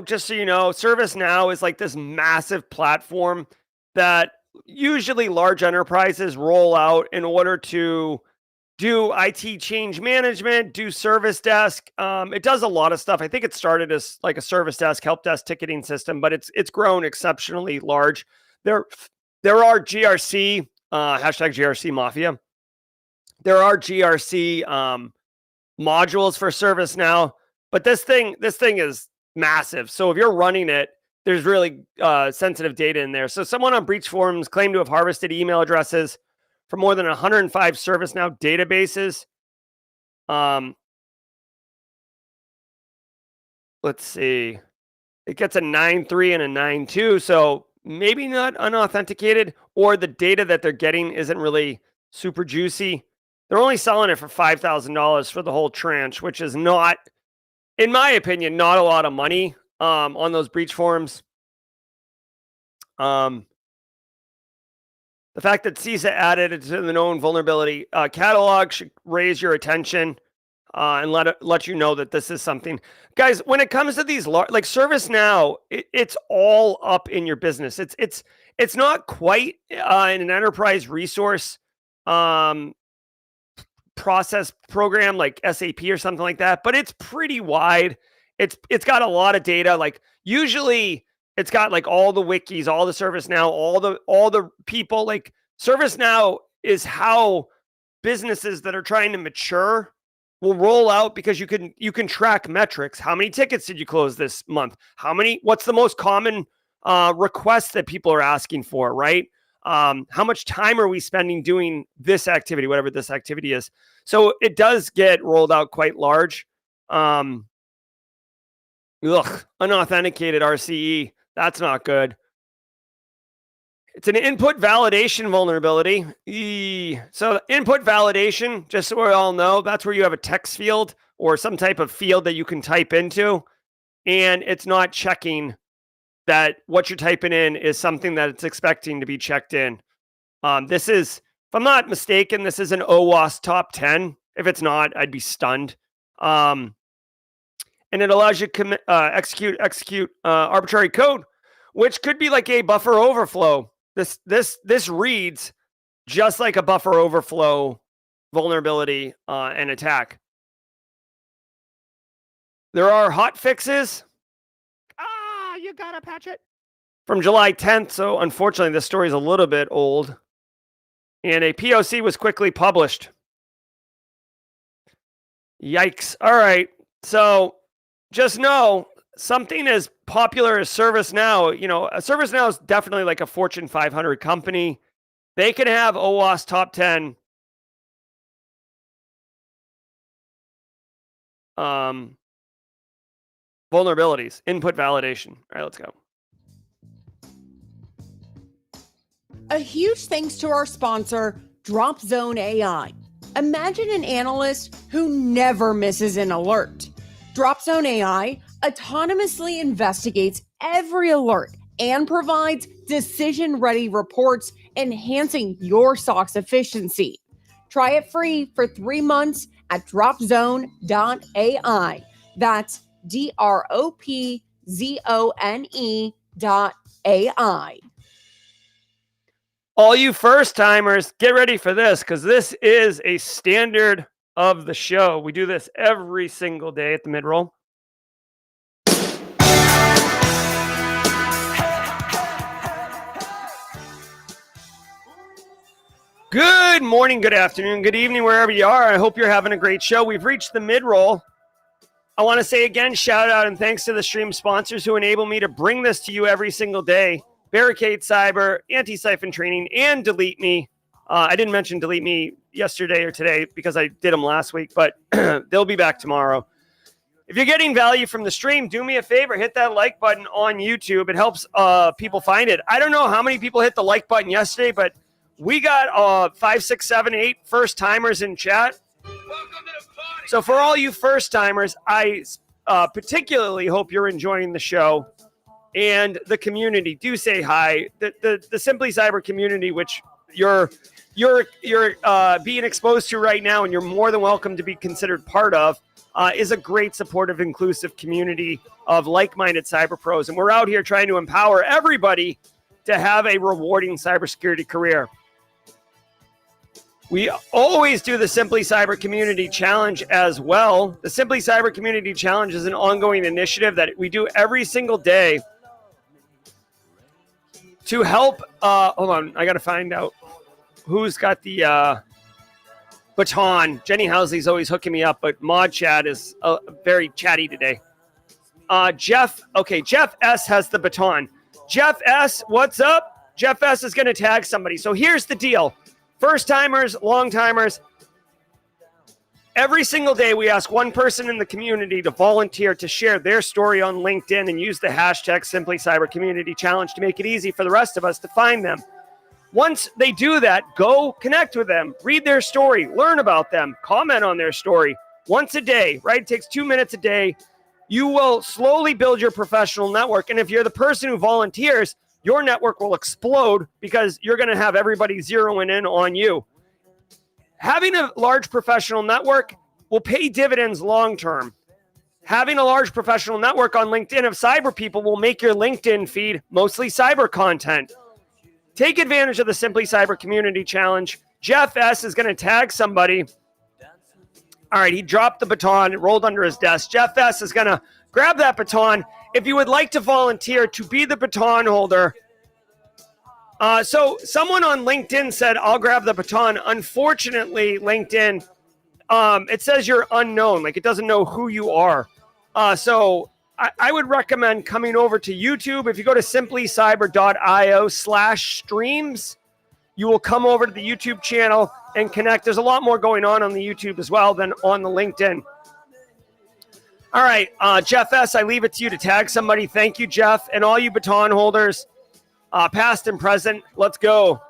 just so you know, ServiceNow is like this massive platform that usually large enterprises roll out in order to do IT change management, do service desk. It does a lot of stuff. I think it started as like a service desk, help desk ticketing system, but it's grown exceptionally large. There are GRC, hashtag GRC Mafia. There are GRC modules for ServiceNow, but this thing is massive. So if you're running it, there's really sensitive data in there. So someone on breach forums claimed to have harvested email addresses for more than 105 ServiceNow databases. Let's see. It gets a 9.3 and a 9.2. So maybe not unauthenticated, or the data that they're getting isn't really super juicy. They're only selling it for $5,000 for the whole tranche, which is not, in my opinion, not a lot of money on those breach forums. The fact that CISA added it to the known vulnerability catalog should raise your attention and let you know that this is something. Guys, when it comes to these like ServiceNow, it's all up in your business. It's not quite in an enterprise resource process program like SAP or something like that, but it's pretty wide. It's got a lot of data. Like usually it's got like all the wikis, all the ServiceNow, all the people. Like ServiceNow is how businesses that are trying to mature will roll out, because you can track metrics. How many tickets did you close this month? What's the most common requests that people are asking for, right? How much time are we spending doing this activity, whatever this activity is? So it does get rolled out quite large. Unauthenticated RCE. That's not good. It's an input validation vulnerability. So input validation, just so we all know, that's where you have a text field or some type of field that you can type into, and it's not checking that what you're typing in is something that it's expecting to be checked in. This is, if I'm not mistaken, this is an OWASP top 10. If it's not, I'd be stunned. And it allows you to execute arbitrary code, which could be like a buffer overflow. This reads just like a buffer overflow vulnerability and attack. There are hot fixes. You gotta patch it. From July 10th, so unfortunately this story is a little bit old. And a POC was quickly published. Yikes. All right. So just know, something as popular as ServiceNow, ServiceNow is definitely like a Fortune 500 company. They can have OWASP top 10 vulnerabilities, input validation. All right, let's go. A huge thanks to our sponsor, DropZone AI. Imagine an analyst who never misses an alert. DropZone AI autonomously investigates every alert and provides decision-ready reports, enhancing your SOC's efficiency. Try it free for 3 months at dropzone.ai. That's DROPZONE.ai. All you first timers, get ready for this because this is a standard of the show. We do this every single day at the mid-roll. Good morning, good afternoon, good evening, wherever you are. I hope you're having a great show. We've reached the mid-roll. I want to say again, shout out and thanks to the stream sponsors who enable me to bring this to you every single day. Barricade Cyber, Antisyphon Training, and Delete Me. I didn't mention Delete Me yesterday or today because I did them last week, but they'll be back tomorrow. If you're getting value from the stream, do me a favor, hit that like button on YouTube. It helps people find it. I don't know how many people hit the like button yesterday, but we got 5, 6, 7, 8 first timers in chat. Welcome to the party. So for all you first timers, I particularly hope you're enjoying the show and the community. Do say hi. The Simply Cyber community, which you're being exposed to right now, and you're more than welcome to be considered part of, is a great, supportive, inclusive community of like-minded cyber pros, and we're out here trying to empower everybody to have a rewarding cybersecurity career. We always do the Simply Cyber Community Challenge as well. The Simply Cyber Community Challenge is an ongoing initiative that we do every single day to help. Hold on, I got to find out who's got the baton. Jenny Housley's always hooking me up, but Mod Chat is very chatty today. Jeff S has the baton. Jeff S, what's up? Jeff S is going to tag somebody. So here's the deal. First timers, long timers, every single day we ask one person in the community to volunteer to share their story on LinkedIn and use the hashtag Simply Cyber Community Challenge to make it easy for the rest of us to find them. Once they do that, go connect with them, read their story, learn about them, comment on their story once a day, right? It takes 2 minutes a day. You will slowly build your professional network. And if you're the person who volunteers, your network will explode because you're going to have everybody zeroing in on you. Having a large professional network will pay dividends long-term. Having a large professional network on LinkedIn of cyber people will make your LinkedIn feed mostly cyber content. Take advantage of the Simply Cyber Community Challenge. Jeff S is going to tag somebody. All right, he dropped the baton. It rolled under his desk. Jeff S is going to grab that baton. If you would like to volunteer to be the baton holder. So someone on LinkedIn said, I'll grab the baton. Unfortunately, LinkedIn, it says you're unknown. Like it doesn't know who you are. So I would recommend coming over to YouTube. If you go to simplycyber.io/streams, you will come over to the YouTube channel and connect. There's a lot more going on the YouTube as well than on the LinkedIn. All right, Jeff S., I leave it to you to tag somebody. Thank you, Jeff, and all you baton holders, past and present. Let's go.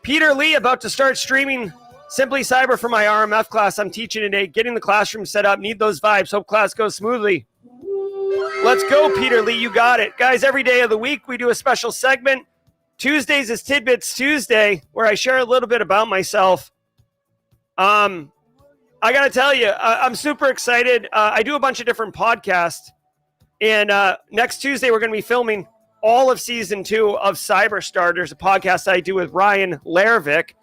Peter Lee, about to start streaming Simply Cyber for my RMF class I'm teaching today. Getting the classroom set up. Need those vibes. Hope class goes smoothly. Let's go, Peter Lee. You got it. Guys, every day of the week, we do a special segment. Tuesdays is Tidbits Tuesday, where I share a little bit about myself. I got to tell you, I'm super excited. I do a bunch of different podcasts. And next Tuesday, we're going to be filming all of season 2 of Cyber Starters, a podcast I do with Ryan Lervik.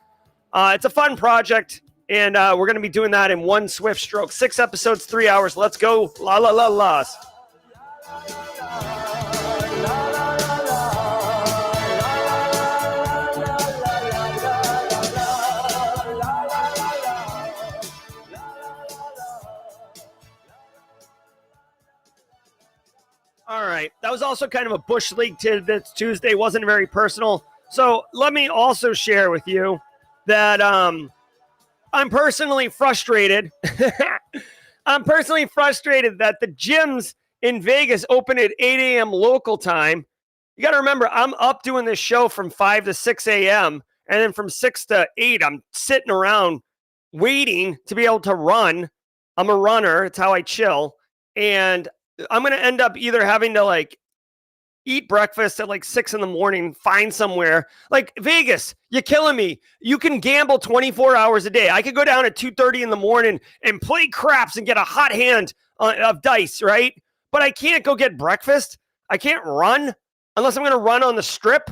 It's a fun project, and we're going to be doing that in one swift stroke. 6 episodes, 3 hours. Let's go. La la la las. All right. That was also kind of a Bush League Tidbits Tuesday. Wasn't very personal. So let me also share with you that I'm personally frustrated. I'm personally frustrated that the gyms in Vegas open at 8 a.m. local time. You got to remember, I'm up doing this show from 5 to 6 a.m. And then from 6 to 8, I'm sitting around waiting to be able to run. I'm a runner. It's how I chill. And I'm going to end up either having to eat breakfast at like 6 a.m, find somewhere like Vegas. You're killing me. You can gamble 24 hours a day. I could go down at 2:30 a.m. and play craps and get a hot hand of dice, right? But I can't go get breakfast. I can't run unless I'm going to run on the strip.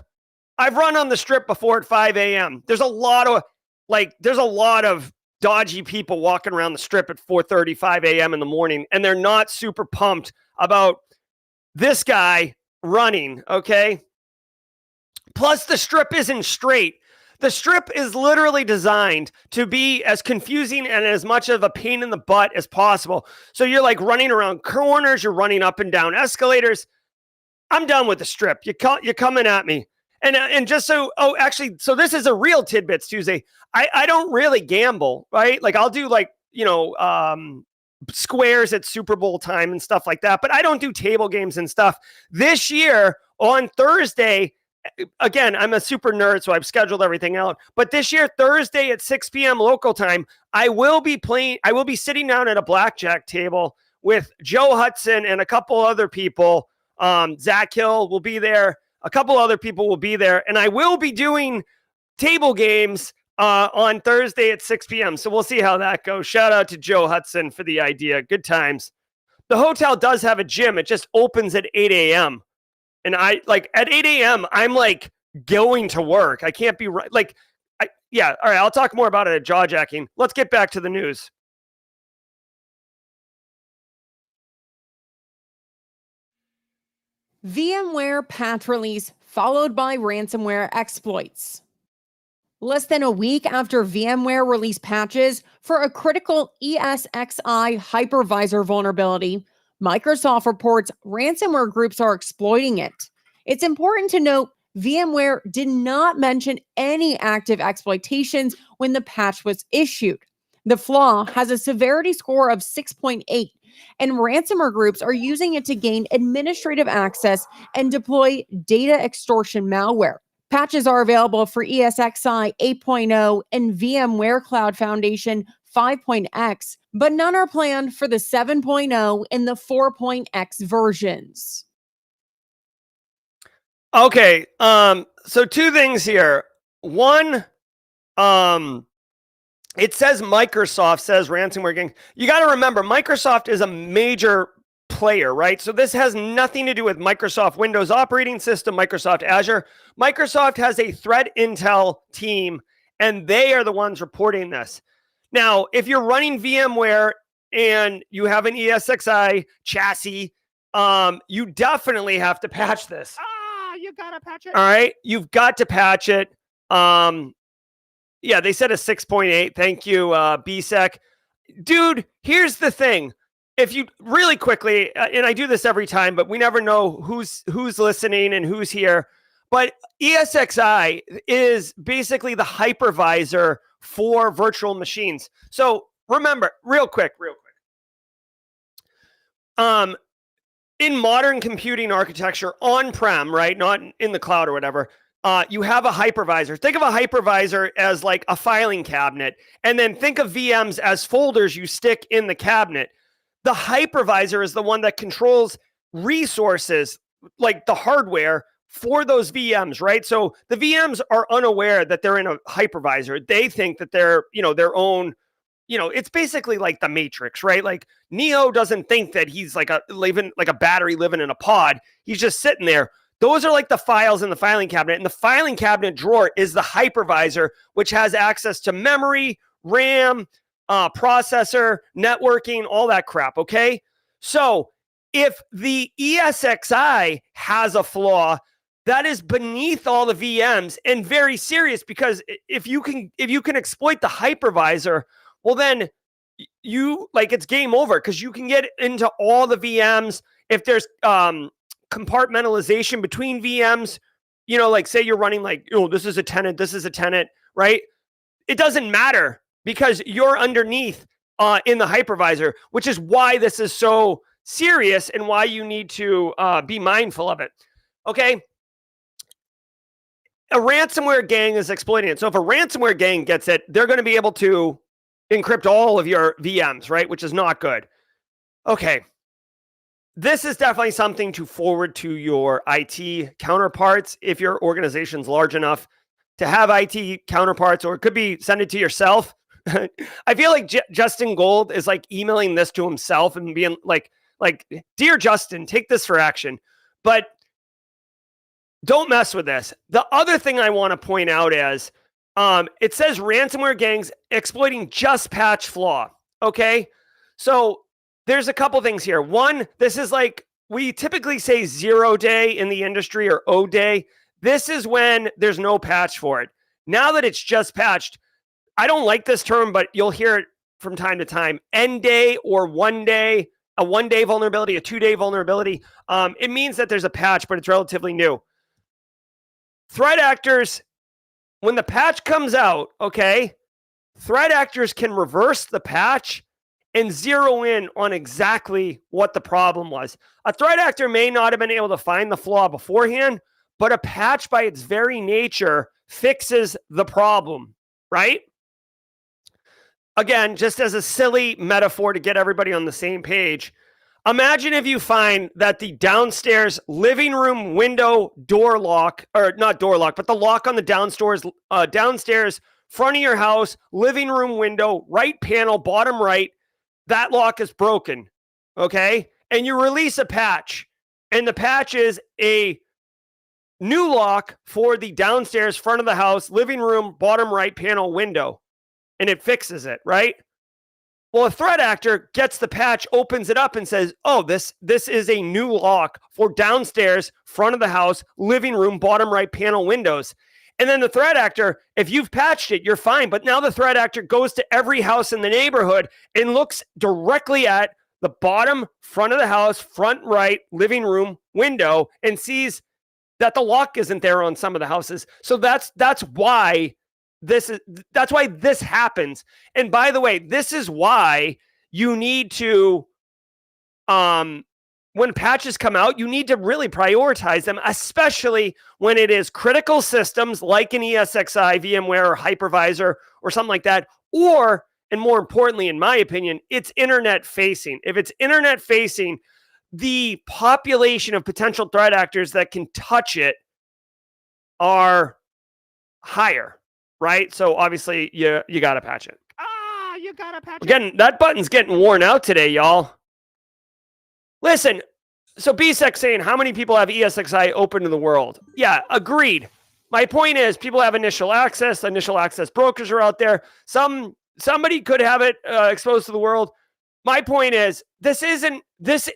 I've run on the strip before at 5 a.m. There's a lot of dodgy people walking around the strip at 4:35 a.m. in the morning, and they're not super pumped about this guy running, okay? Plus, the strip isn't straight. The strip is literally designed to be as confusing and as much of a pain in the butt as possible. So you're like running around corners, you're running up and down escalators. I'm done with the strip. You're coming at me. And just so, so this is a real Tidbits Tuesday. I don't really gamble, right? Like I'll do like, squares at Super Bowl time and stuff like that, but I don't do table games and stuff. This year on Thursday, again, I'm a super nerd, so I've scheduled everything out. But this year, Thursday at 6 p.m. local time, I will be sitting down at a blackjack table with Joe Hudson and a couple other people. Zach Hill will be there. A couple other people will be there. And I will be doing table games on Thursday at 6 p.m. So we'll see how that goes. Shout out to Joe Hudson for the idea. Good times. The hotel does have a gym. It just opens at 8 a.m. And at 8 a.m., I'm like going to work. I can't be right. All right. I'll talk more about it at jaw jacking. Let's get back to the news. VMware patch release followed by ransomware exploits. Less than a week after VMware released patches for a critical ESXi hypervisor vulnerability, Microsoft reports ransomware groups are exploiting it. It's important to note VMware did not mention any active exploitations when the patch was issued. The flaw has a severity score of 6.8, and ransomware groups are using it to gain administrative access and deploy data extortion malware. Patches are available for ESXi 8.0 and VMware Cloud Foundation 5.x, but none are planned for the 7.0 and the 4.x versions. Okay, so two things here. One, it says Microsoft says ransomware gang. You got to remember, Microsoft is a major player, right? So this has nothing to do with Microsoft Windows operating system, Microsoft Azure. Microsoft has a threat intel team, and they are the ones reporting this. Now, if you're running VMware and you have an ESXi chassis, you definitely have to patch this. You gotta patch it. All right, you've got to patch it. Yeah, they said a 6.8. Thank you, BSEC. Dude, here's the thing. If you really quickly, and I do this every time, but we never know who's listening and who's here. But ESXi is basically the hypervisor for virtual machines. So remember, real quick. In modern computing architecture, on-prem, right, not in the cloud or whatever, you have a hypervisor. Think of a hypervisor as like a filing cabinet, and then think of VMs as folders you stick in the cabinet. The hypervisor is the one that controls resources, like the hardware for those VMs, right? So the VMs are unaware that they're in a hypervisor. They think that they're, their own, it's basically like the Matrix, right? Like Neo doesn't think that he's like a battery living in a pod. He's just sitting there. Those are like the files in the filing cabinet, and the filing cabinet drawer is the hypervisor, which has access to memory, RAM, processor, networking, all that crap, okay? So if the ESXi has a flaw, that is beneath all the VMs and very serious, because if you can exploit the hypervisor, well then it's game over, because you can get into all the VMs. If there's compartmentalization between VMs, like say you're running this is a tenant, right? It doesn't matter, because you're underneath in the hypervisor, which is why this is so serious and why you need to be mindful of it. Okay. A ransomware gang is exploiting it. So if a ransomware gang gets it, they're going to be able to encrypt all of your VMs, right? Which is not good. Okay. this is definitely something to forward to your IT counterparts if your organization's large enough to have IT counterparts, or it could be send it to yourself. I feel like Justin Gold is like emailing this to himself and being like, dear Justin, take this for action. But don't mess with this. The other thing I want to point out is it says ransomware gangs exploiting just patch flaw. Okay. So there's a couple things here. One, this is like, we typically say 0 day in the industry, or O day. This is when there's no patch for it. Now that it's just patched, I don't like this term, but you'll hear it from time to time. End day or 1 day, a 1 day vulnerability, a 2 day vulnerability. It means that there's a patch, but it's relatively new. Threat actors, when the patch comes out, okay, threat actors can reverse the patch and zero in on exactly what the problem was. A threat actor may not have been able to find the flaw beforehand, but a patch by its very nature fixes the problem, right? Again, just as a silly metaphor to get everybody on the same page, imagine if you find that the downstairs living room window door lock, or not door lock, but the lock on the downstairs front of your house, living room window, right panel, bottom right, that lock is broken, okay? And you release a patch, and the patch is a new lock for the downstairs front of the house, living room, bottom right panel window, and it fixes it, right? Well, a threat actor gets the patch, opens it up, and says, oh, this is a new lock for downstairs, front of the house, living room, bottom right panel windows. And then the threat actor, if you've patched it, you're fine. But now the threat actor goes to every house in the neighborhood and looks directly at the bottom front of the house, front right, living room window, and sees that the lock isn't there on some of the houses. So that's why this happens. And by the way, this is why you need to, when patches come out, you need to really prioritize them, especially when it is critical systems like an ESXi, VMware, or hypervisor, or something like that. Or, and more importantly, in my opinion, it's internet facing. If it's internet facing, the population of potential threat actors that can touch it are higher, right? So obviously you got to patch it. You gotta patch it. Again, that button's getting worn out today, y'all. Listen, so BSEC saying, how many people have ESXi open to the world? Yeah, agreed. My point is, people have initial access. Initial access brokers are out there. Somebody could have it exposed to the world. My point is, this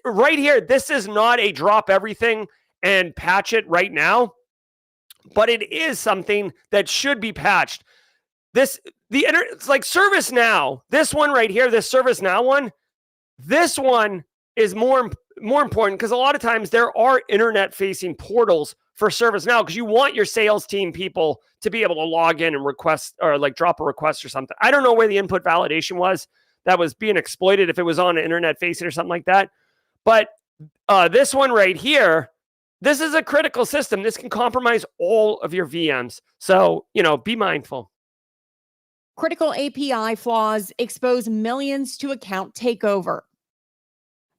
right here, this is not a drop everything and patch it right now, but it is something that should be patched. It's like ServiceNow. This one right here, this ServiceNow one, this one is more important because a lot of times there are internet-facing portals for ServiceNow because you want your sales team people to be able to log in and request, or like drop a request or something. I don't know where the input validation was that was being exploited, if it was on an internet-facing or something like that. But this one right here, this is a critical system. This can compromise all of your VMs. So, be mindful. Critical API flaws expose millions to account takeover.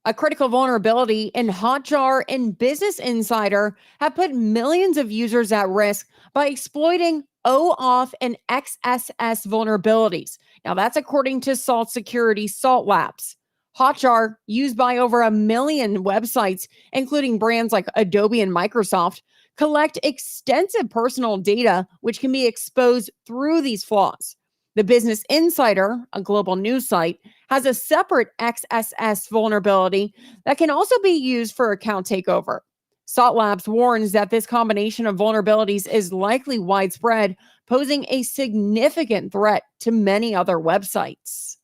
A critical vulnerability in Hotjar and Business Insider have put millions of users at risk by exploiting OAuth and XSS vulnerabilities. Now, that's according to Salt Security Salt Labs. Hotjar, used by over 1 million websites, including brands like Adobe and Microsoft, collect extensive personal data, which can be exposed through these flaws. The Business Insider, a global news site, has a separate XSS vulnerability that can also be used for account takeover. Salt Labs warns that this combination of vulnerabilities is likely widespread, posing a significant threat to many other websites.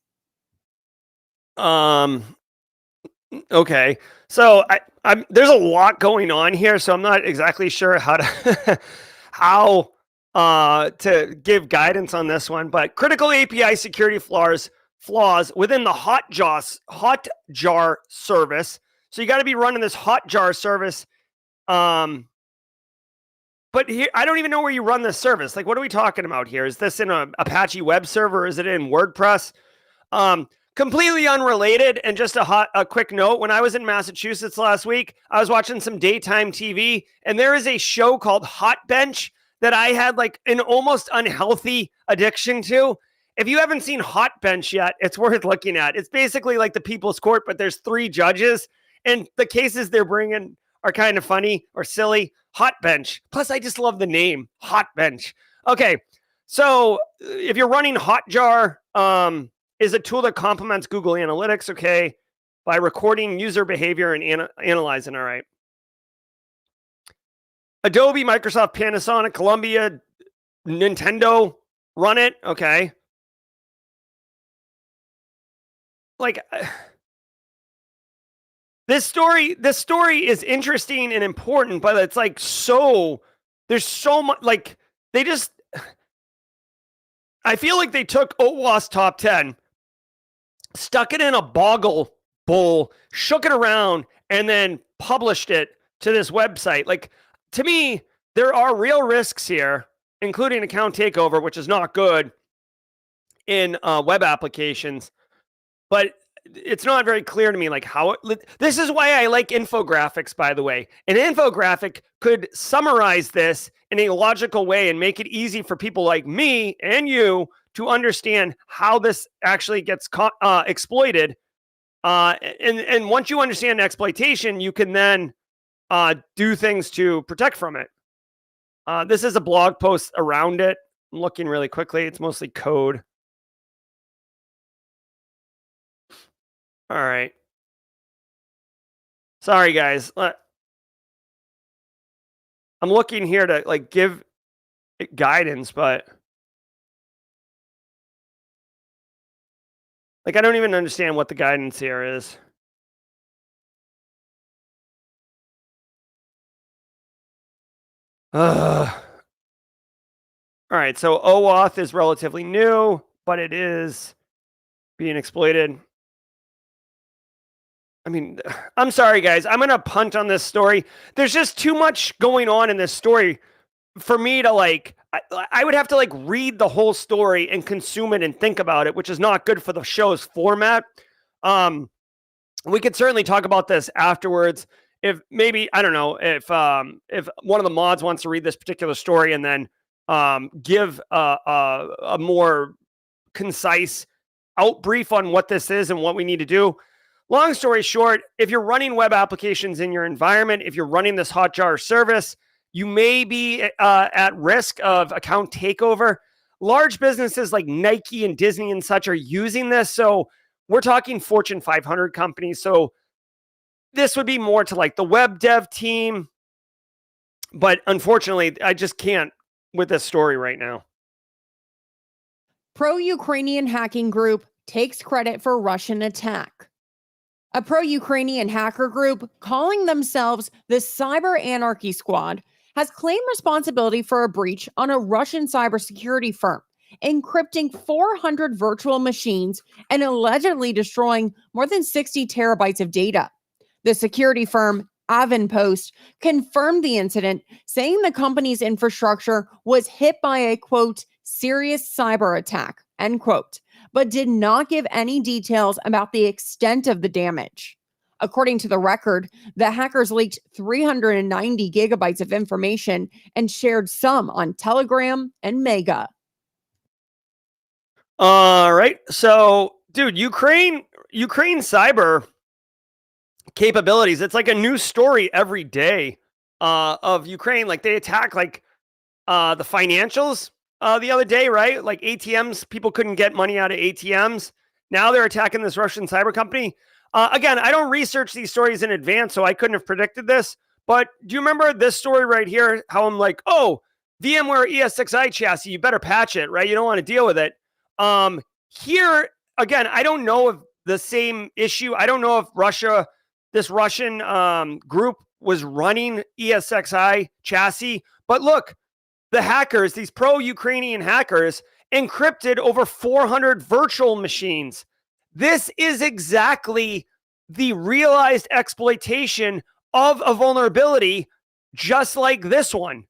Okay. So there's a lot going on here, so I'm not exactly sure how to give guidance on this one, but critical API security flaws within the Hotjar service. So you got to be running this Hotjar service. But here, I don't even know where you run this service. Like, what are we talking about here? Is this in an Apache web server? Is it in WordPress? Completely unrelated, and just a quick note. When I was in Massachusetts last week, I was watching some daytime TV, and there is a show called Hot Bench that I had like an almost unhealthy addiction to. If you haven't seen Hot Bench yet, it's worth looking at. It's basically like the People's Court, but there's 3 judges, and the cases they're bringing are kind of funny or silly. Hot Bench. Plus, I just love the name, Hot Bench. Okay, so if you're running Hotjar, is a tool that complements Google Analytics, okay, by recording user behavior and analyzing, all right. Adobe, Microsoft, Panasonic, Columbia, Nintendo, run it, okay. Like, this story is interesting and important, but it's like there's so much, like, I feel like they took OWASP top 10, stuck it in a boggle bowl, shook it around, and then published it to this website. Like, to me, there are real risks here, including account takeover, which is not good in web applications. But it's not very clear to me, like, how this is why I like infographics, by the way. An infographic could summarize this in a logical way and make it easy for people like me and you to understand how this actually gets exploited. And once you understand exploitation, you can then do things to protect from it. This is a blog post around it. I'm looking really quickly. It's mostly code. All right. Sorry, guys. I'm looking here to like give it guidance, but like I don't even understand what the guidance here is. All right, so OAuth is relatively new, but it is being exploited. I mean, I'm sorry, guys. I'm going to punt on this story. There's just too much going on in this story for me to like, I would have to like read the whole story and consume it and think about it, which is not good for the show's format. We could certainly talk about this afterwards. If maybe, I don't know, if one of the mods wants to read this particular story and then give a more concise out brief on what this is and what we need to do. Long story short, if you're running web applications in your environment, if you're running this Hotjar service, you may be at risk of account takeover. Large businesses like Nike and Disney and such are using this. So we're talking Fortune 500 companies. So this would be more to like the web dev team. But unfortunately, I just can't with this story right now. Pro-Ukrainian hacking group takes credit for Russian attack. A pro-Ukrainian hacker group calling themselves the Cyber Anarchy Squad has claimed responsibility for a breach on a Russian cybersecurity firm, encrypting 400 virtual machines and allegedly destroying more than 60 terabytes of data. The security firm Avonpost confirmed the incident, saying the company's infrastructure was hit by a, quote, serious cyber attack, end quote, but did not give any details about the extent of the damage. According to the record, the hackers leaked 390 gigabytes of information and shared some on Telegram and Mega. All right. So, dude, Ukraine cyber capabilities. It's like a new story every day of Ukraine. Like they attack like the financials the other day, right? Like ATMs, people couldn't get money out of ATMs. Now they're attacking this Russian cyber company. Again, I don't research these stories in advance, so I couldn't have predicted this. But do you remember this story right here? How I'm like, oh, VMware ESXi chassis, you better patch it, right? You don't want to deal with it. Here, again, I don't know if the same issue. I don't know if this Russian group was running ESXi chassis. But look, the hackers, these pro-Ukrainian hackers, encrypted over 400 virtual machines. This is exactly the realized exploitation of a vulnerability, just like this one.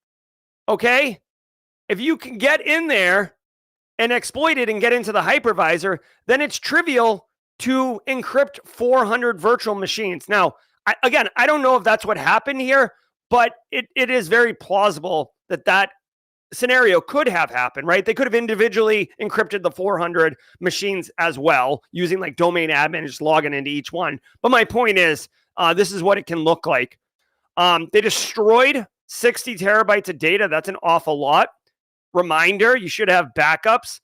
Okay? If you can get in there and exploit it and get into the hypervisor, then it's trivial to encrypt 400 virtual machines. Now, I don't know if that's what happened here, but it is very plausible that scenario could have happened, right? They could have individually encrypted the 400 machines as well, using like domain admin, just logging into each one. But my point is, this is what it can look like. They destroyed 60 terabytes of data. That's an awful lot. Reminder, you should have backups.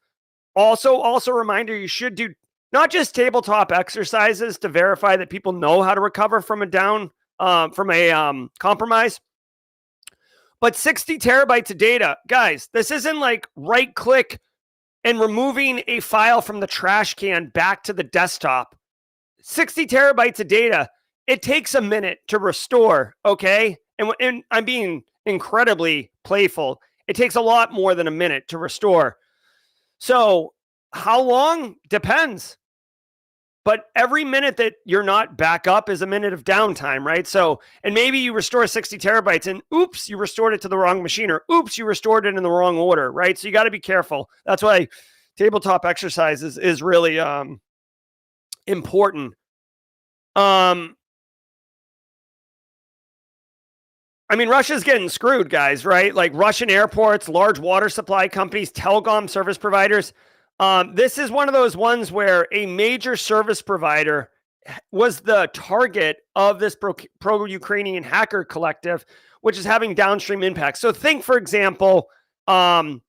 Also reminder, you should do not just tabletop exercises to verify that people know how to recover from a compromise, but 60 terabytes of data. Guys, this isn't like right click and removing a file from the trash can back to the desktop. 60 terabytes of data, it takes a minute to restore, okay? And I'm being incredibly playful. It takes a lot more than a minute to restore. So how long? Depends. But every minute that you're not back up is a minute of downtime, right? So, and maybe you restore 60 terabytes and oops, you restored it to the wrong machine, or oops, you restored it in the wrong order, right? So you got to be careful. That's why tabletop exercises is really important. Russia's getting screwed, guys, right? Like Russian airports, large water supply companies, telecom service providers. This is one of those ones where a major service provider was the target of this pro-Ukrainian hacker collective, which is having downstream impacts. So think, for example, like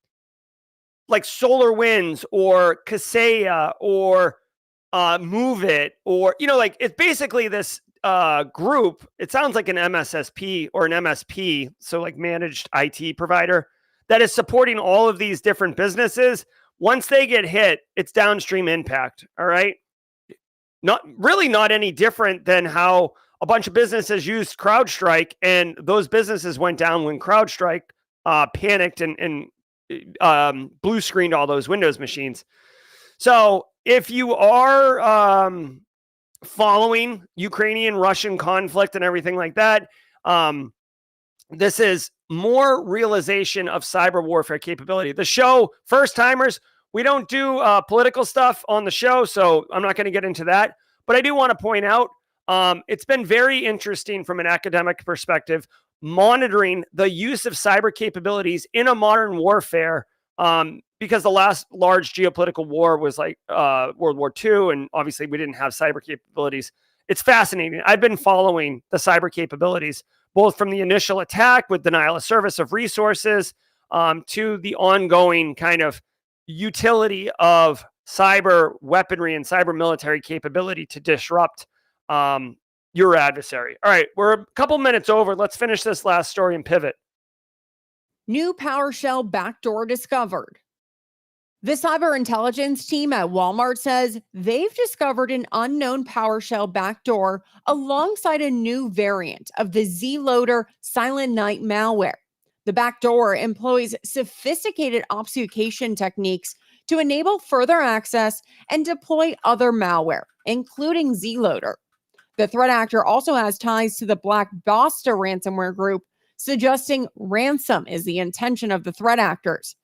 SolarWinds or Kaseya or MoveIt, or, like it's basically this group. It sounds like an MSSP or an MSP, so like managed IT provider, that is supporting all of these different businesses. Once they get hit, it's downstream impact. All right. Not any different than how a bunch of businesses used CrowdStrike, and those businesses went down when CrowdStrike panicked and blue screened all those Windows machines. So if you are following Ukrainian-Russian conflict and everything like that, this is more realization of cyber warfare capability. The show, first timers, we don't do political stuff on the show, so I'm not going to get into that. But I do want to point out, it's been very interesting from an academic perspective, monitoring the use of cyber capabilities in a modern warfare, because the last large geopolitical war was like World War II, and obviously we didn't have cyber capabilities. It's fascinating. I've been following the cyber capabilities, both from the initial attack with denial of service of resources to the ongoing kind of utility of cyber weaponry and cyber military capability to disrupt your adversary. All right, we're a couple minutes over. Let's finish this last story and pivot. New Powershell backdoor discovered. The cyber intelligence team at Walmart says they've discovered an unknown Powershell backdoor alongside a new variant of the Z-Loader Silent Night malware. The backdoor employs sophisticated obfuscation techniques to enable further access and deploy other malware, including Z-Loader. The threat actor also has ties to the Black Basta ransomware group, suggesting ransom is the intention of the threat actors.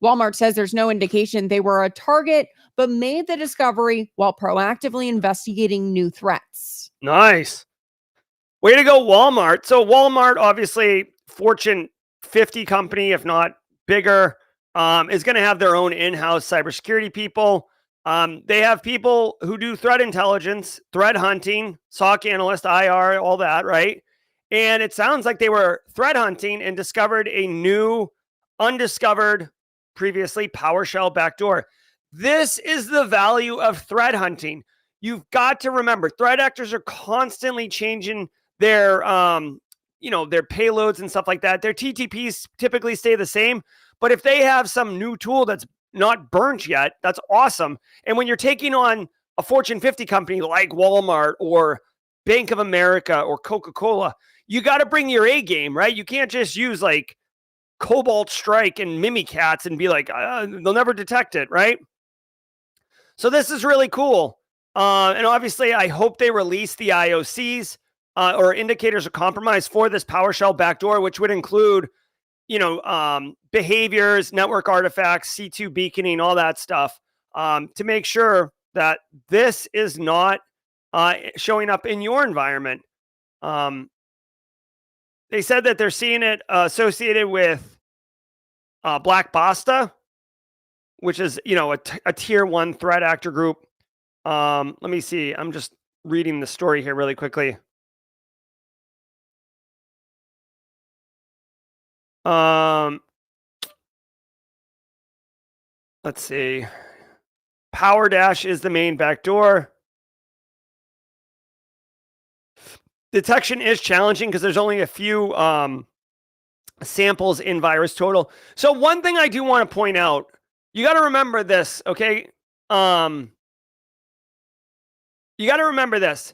Walmart says there's no indication they were a target, but made the discovery while proactively investigating new threats. Nice. Way to go, Walmart. So Walmart, obviously, Fortune 50 company, if not bigger, is going to have their own in-house cybersecurity people. They have people who do threat intelligence, threat hunting, SOC analyst, IR, all that, right? And it sounds like they were threat hunting and discovered a new, undiscovered, previously Powershell backdoor. This is the value of threat hunting. You've got to remember, threat actors are constantly changing their, their payloads and stuff like that. Their TTPs typically stay the same, but if they have some new tool that's not burnt yet, that's awesome. And when you're taking on a Fortune 50 company like Walmart or Bank of America or Coca-Cola, you got to bring your A game, right? You can't just use like Cobalt Strike and Mimikatz and be like, they'll never detect it, right? So this is really cool. And obviously, I hope they release the IOCs or indicators of compromise for this Powershell backdoor, which would include, behaviors, network artifacts, C2 beaconing, all that stuff, to make sure that this is not showing up in your environment. They said that they're seeing it associated with Black Basta, which is, a tier 1 threat actor group. Let me see. I'm just reading the story here really quickly. Let's see. PowerDash is the main backdoor. Detection is challenging because there's only a few samples in VirusTotal. So one thing I do want to point out, you got to remember this, okay? You got to remember this.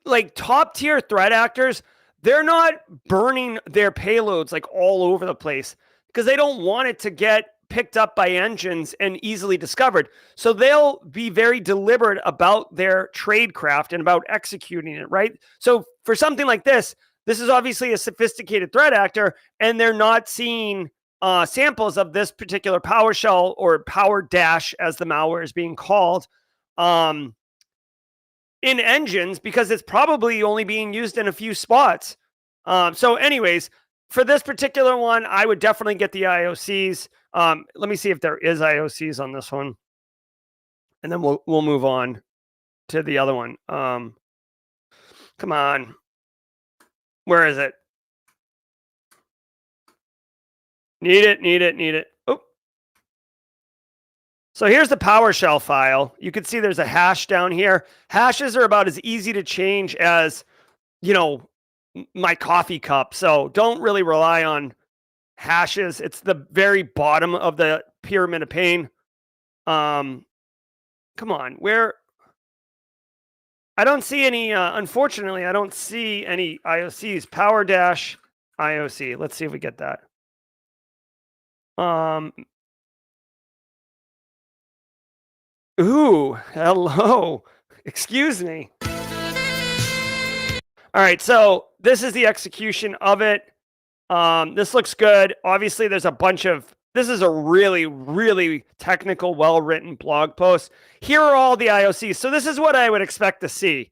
Like top tier threat actors, they're not burning their payloads like all over the place because they don't want it to get picked up by engines and easily discovered. So they'll be very deliberate about their tradecraft and about executing it, right? So for something like this is obviously a sophisticated threat actor, and they're not seeing samples of this particular PowerShell or PowerDash, as the malware is being called, in engines because it's probably only being used in a few spots. So anyways, for this particular one, I would definitely get the IOCs. Let me see if there is IOCs on this one, and then we'll move on to the other one. Come on, where is it? Need it. Oh, so here's the PowerShell file. You can see there's a hash down here. Hashes are about as easy to change as, my coffee cup. So don't really rely on hashes. It's the very bottom of the pyramid of pain. Come on, where? I don't see any, unfortunately, I don't see any IOCs. PowerDash IOC. Let's see if we get that. Ooh, hello. Excuse me. All right, so this is the execution of it. This looks good. Obviously, there's a bunch of, this is a really, really technical, well-written blog post. Here are all the IOCs. So this is what I would expect to see.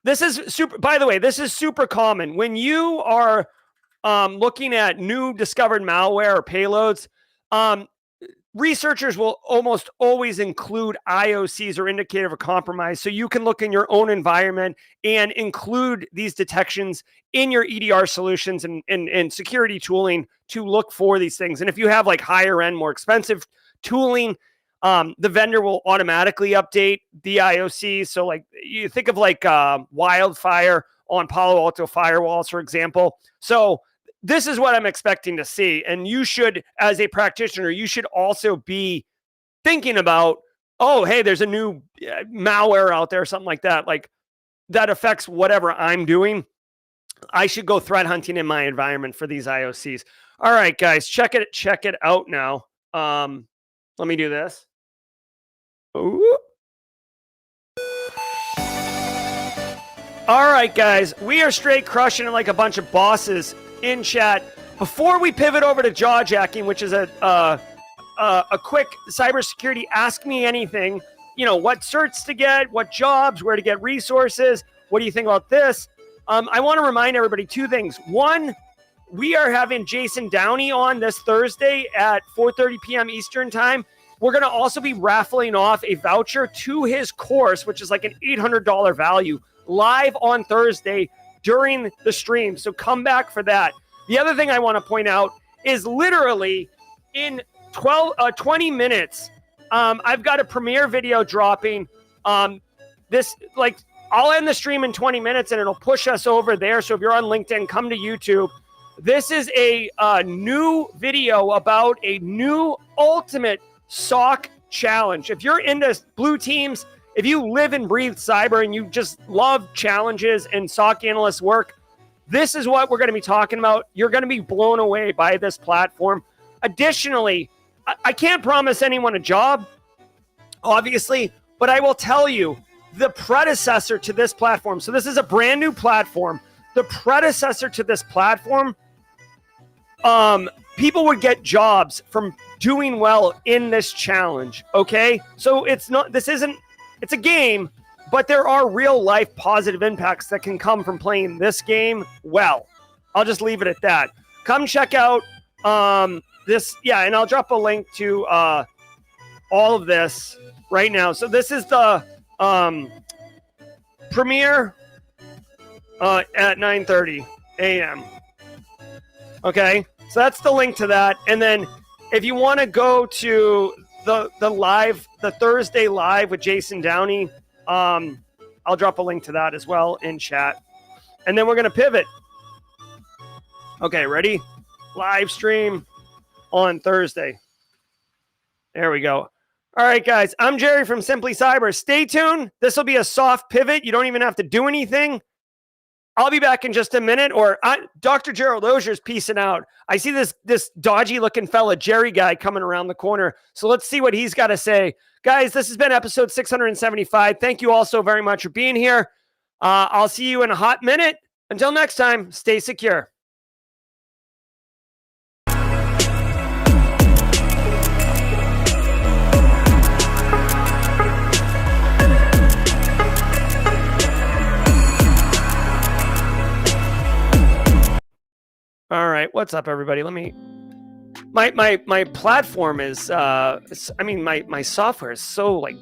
This is super, by the way, this is super common. When you are looking at new discovered malware or payloads, researchers will almost always include IOCs or indicator of a compromise. So you can look in your own environment and include these detections in your EDR solutions and security tooling to look for these things. And if you have like higher end, more expensive tooling, the vendor will automatically update the IOCs. So like you think of like Wildfire on Palo Alto firewalls, for example. So this is what I'm expecting to see. And you should, as a practitioner, you should also be thinking about, oh, hey, there's a new malware out there, something like that. Like that affects whatever I'm doing. I should go threat hunting in my environment for these IOCs. All right, guys, check it out now. Let me do this. Ooh. All right, guys, we are straight crushing it like a bunch of bosses in chat. Before we pivot over to jaw jacking, which is a quick cybersecurity ask me anything, what certs to get, what jobs, where to get resources, what do you think about this? I want to remind everybody two things. One, we are having Jason Downey on this Thursday at 4:30 p.m. Eastern time. We're going to also be raffling off a voucher to his course, which is like an $800 value, live on Thursday during the stream. So come back for that. The other thing I want to point out is literally in 20 minutes, I've got a premiere video dropping. I'll end the stream in 20 minutes and it'll push us over there. So if you're on LinkedIn, come to YouTube. This is a new video about a new ultimate SOC challenge. If you're into blue teams, if you live and breathe cyber and you just love challenges and SOC analyst work, this is what we're going to be talking about. You're going to be blown away by this platform. Additionally, I can't promise anyone a job, obviously, but I will tell you the predecessor to this platform. So this is a brand new platform. The predecessor to this platform, people would get jobs from doing well in this challenge. Okay, so it's a game, but there are real life positive impacts that can come from playing this game well. I'll just leave it at that. Come check out this, and I'll drop a link to all of this right now. So this is the premiere at 9:30 a.m. Okay, so that's the link to that. And then if you want to go to the Thursday live with Jason Downey, I'll drop a link to that as well in chat. And then we're going to pivot. Okay, ready? Live stream on Thursday. There we go. All right, guys. I'm Jerry from Simply Cyber. Stay tuned. This will be a soft pivot. You don't even have to do anything. I'll be back in just a minute, Dr. Gerald Auger's peacing out. I see this dodgy-looking fella, Jerry guy, coming around the corner. So let's see what he's got to say. Guys, this has been episode 675. Thank you all so very much for being here. I'll see you in a hot minute. Until next time, stay secure. All right, what's up, everybody? My platform is my software is so like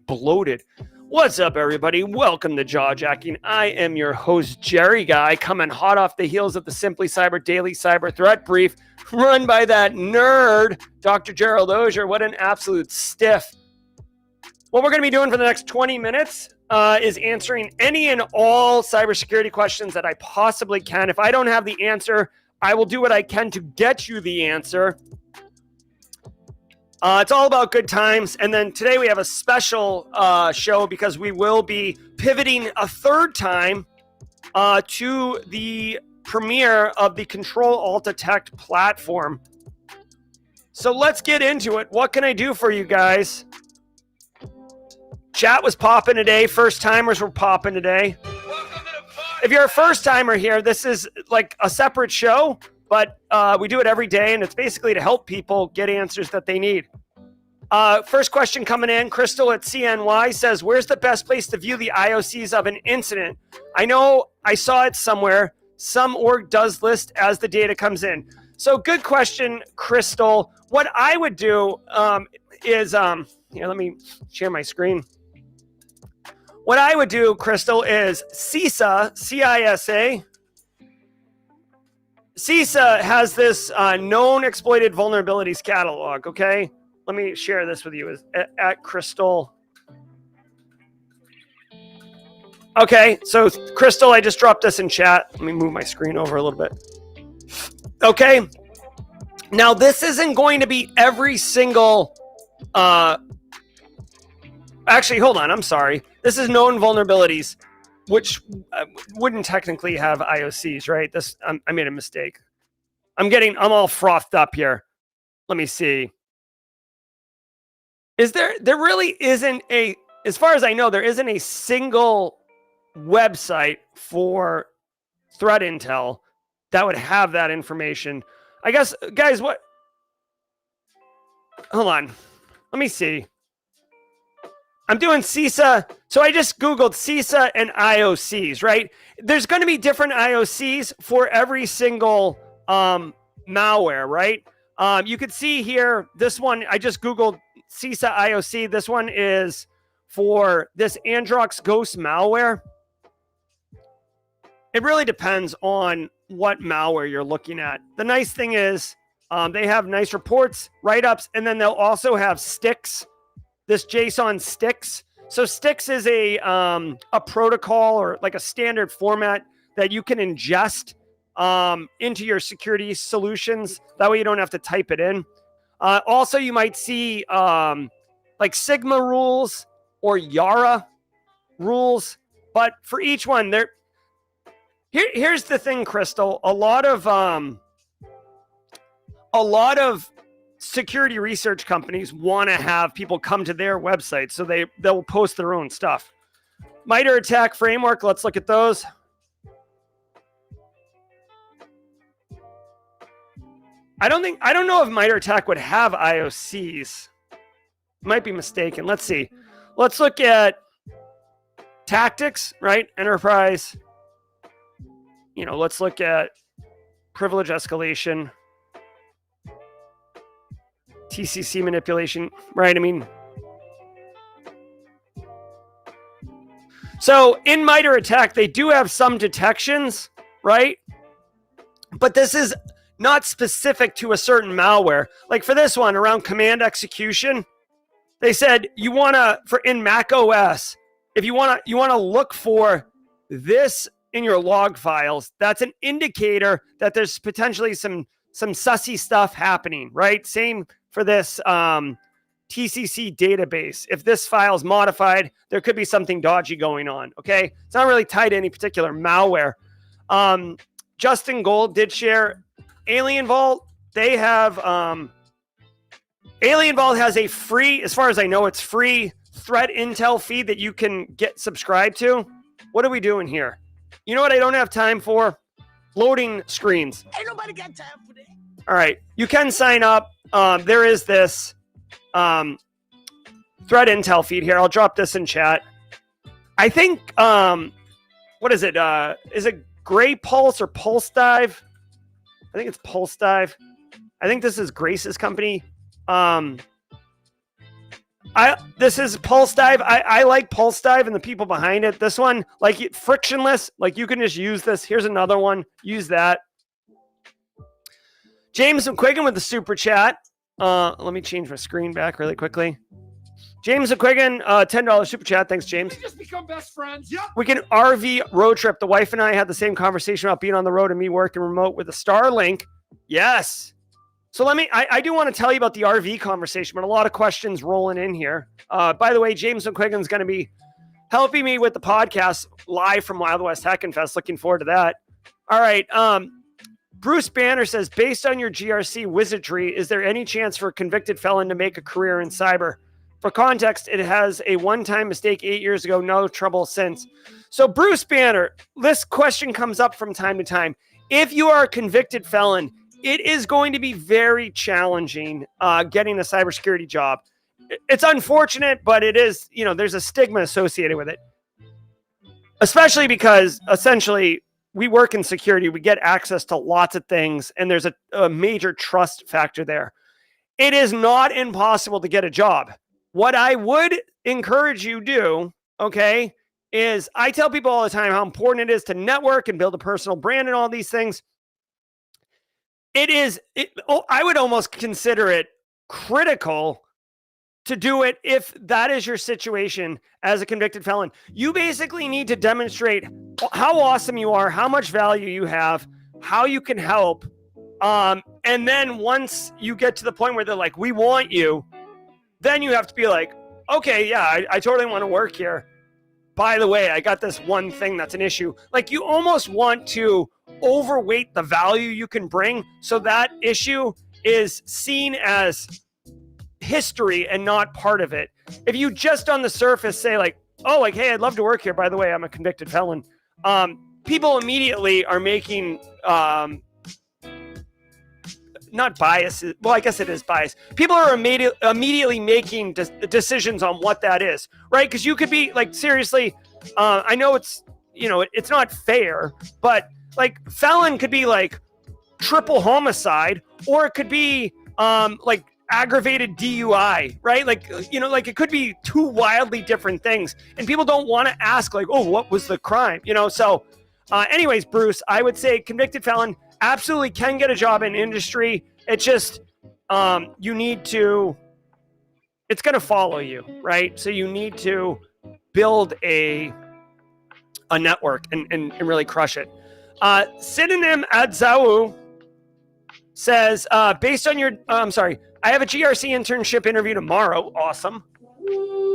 bloated. What's up, everybody? Welcome to Jaw Jacking. I am your host, Jerry Guy, coming hot off the heels of the Simply Cyber Daily Cyber Threat Brief, run by that nerd, Dr. Gerald Auger. What an absolute stiff. What we're going to be doing for the next 20 minutes is answering any and all cybersecurity questions that I possibly can. If I don't have the answer, I will do what I can to get you the answer. It's all about good times. And then today we have a special show because we will be pivoting a third time to the premiere of the Control-Alt-Detect platform. So let's get into it. What can I do for you guys? Chat was popping today. First timers were popping today. If you're a first timer here, this is like a separate show, but we do it every day, and it's basically to help people get answers that they need. First question coming in, Crystal at CNY says, where's the best place to view the IOCs of an incident? I know I saw it somewhere. Some org does list as the data comes in. So good question, Crystal. What I would do is, here, let me share my screen. What I would do, Crystal, is CISA, C-I-S-A. CISA has this known exploited vulnerabilities catalog, okay? Let me share this with you at Crystal. Okay, so Crystal, I just dropped this in chat. Let me move my screen over a little bit. Okay. Now, this isn't going to be every single... Actually, hold on. I'm sorry. This is known vulnerabilities, which wouldn't technically have IOCs, right? I made a mistake. I'm all frothed up here. Let me see. There really isn't as far as I know, there isn't a single website for threat intel that would have that information. I guess, guys, hold on. Let me see. I'm doing CISA. So I just Googled CISA and IOCs, right? There's going to be different IOCs for every single malware, right? You could see here, this one, I just Googled CISA IOC. This one is for this Androx Ghost malware. It really depends on what malware you're looking at. The nice thing is they have nice reports, write-ups, and then they'll also have sticks. This JSON sticks. So sticks is a protocol or like a standard format that you can ingest into your security solutions. That way you don't have to type it in. Also, you might see like Sigma rules or Yara rules. But for each one, here's the thing, Crystal. A lot of security research companies want to have people come to their website, so they'll post their own stuff. MITRE ATT&CK framework, let's look at those. I don't know if MITRE ATT&CK would have IOCs. Might be mistaken. Let's see. Let's look at tactics, right? Enterprise. Let's look at privilege escalation, TCC manipulation, right? I mean, so in MITRE ATT&CK, they do have some detections, right? But this is not specific to a certain malware. Like for this one around command execution, they said you want to, for in Mac OS, if you want to look for this in your log files, that's an indicator that there's potentially some sussy stuff happening, right? Same for this TCC database. If this file is modified, there could be something dodgy going on, okay? It's not really tied to any particular malware. Justin Gold did share Alien Vault. They have, Alien Vault has a free, as far as I know, it's free threat intel feed that you can get subscribed to. What are we doing here? You know what I don't have time for? Loading screens. Ain't nobody got time for that. All right. You can sign up. There is this threat intel feed here. I'll drop this in chat. I think, what is it? Is it Gray Pulse or Pulse Dive? I think it's Pulse Dive. I think this is Grace's company. This is Pulse Dive. I like Pulse Dive and the people behind it. This one, like frictionless, like you can just use this. Here's another one. Use that. James McQuiggan with the super chat. Let me change my screen back really quickly. James McQuiggan, $10 super chat. Thanks, James. We just become best friends. Yep. We can RV road trip. The wife and I had the same conversation about being on the road and me working remote with a Starlink. Yes. So I do want to tell you about the RV conversation, but a lot of questions rolling in here. By the way, James McQuiggan is going to be helping me with the podcast live from Wild West Hackin' Fest. Looking forward to that. All right. Bruce Banner says, based on your GRC wizardry, is there any chance for a convicted felon to make a career in cyber? For context, it has a one-time mistake 8 years ago, no trouble since. So Bruce Banner, this question comes up from time to time. If you are a convicted felon, it is going to be very challenging getting a cybersecurity job. It's unfortunate, but it is, there's a stigma associated with it. Especially because essentially we work in security, we get access to lots of things, and there's a major trust factor there. It is not impossible to get a job. What I would encourage you do, okay, is I tell people all the time how important it is to network and build a personal brand and all these things. I would almost consider it critical to do it if that is your situation as a convicted felon. You basically need to demonstrate how awesome you are, how much value you have, how you can help. And then once you get to the point where they're like, we want you, then you have to be like, okay, yeah, I totally want to work here. By the way, I got this one thing that's an issue. Like you almost want to overweight the value you can bring so that issue is seen as history and not part of it. If you just on the surface say like, oh, like, hey, I'd love to work here. By the way, I'm a convicted felon. People immediately are making, not biases. Well, I guess it is bias. People are immediately making decisions on what that is, right? Because you could be like, seriously, I know it's, it's not fair, but like felon could be like triple homicide, or it could be like aggravated DUI, right? Like, like it could be two wildly different things. And people don't want to ask like, oh, what was the crime? So anyways, Bruce, I would say convicted felon absolutely can get a job in industry. It's just, you need to, it's going to follow you, right? So you need to build a network and really crush it. Synonym Adzawu says, based on your, I have a GRC internship interview tomorrow. Awesome.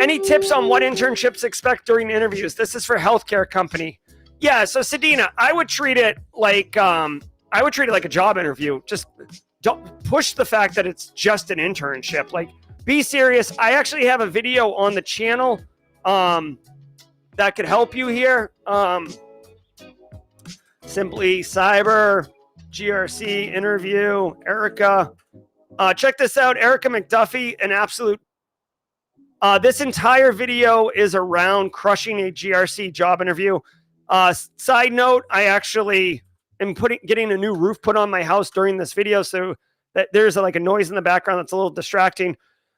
Any tips on what internships expect during interviews? This is for healthcare company. Yeah. So Sedina, I would treat it like a job interview. Just don't push the fact that it's just an internship. Like, be serious. I actually have a video on the channel that could help you here. Simply Cyber. GRC interview. Erica. Check this out. Erica McDuffie, an absolute. This entire video is around crushing a GRC job interview. Side note, I actually am getting a new roof put on my house during this video, so that there's like a noise in the background that's a little distracting.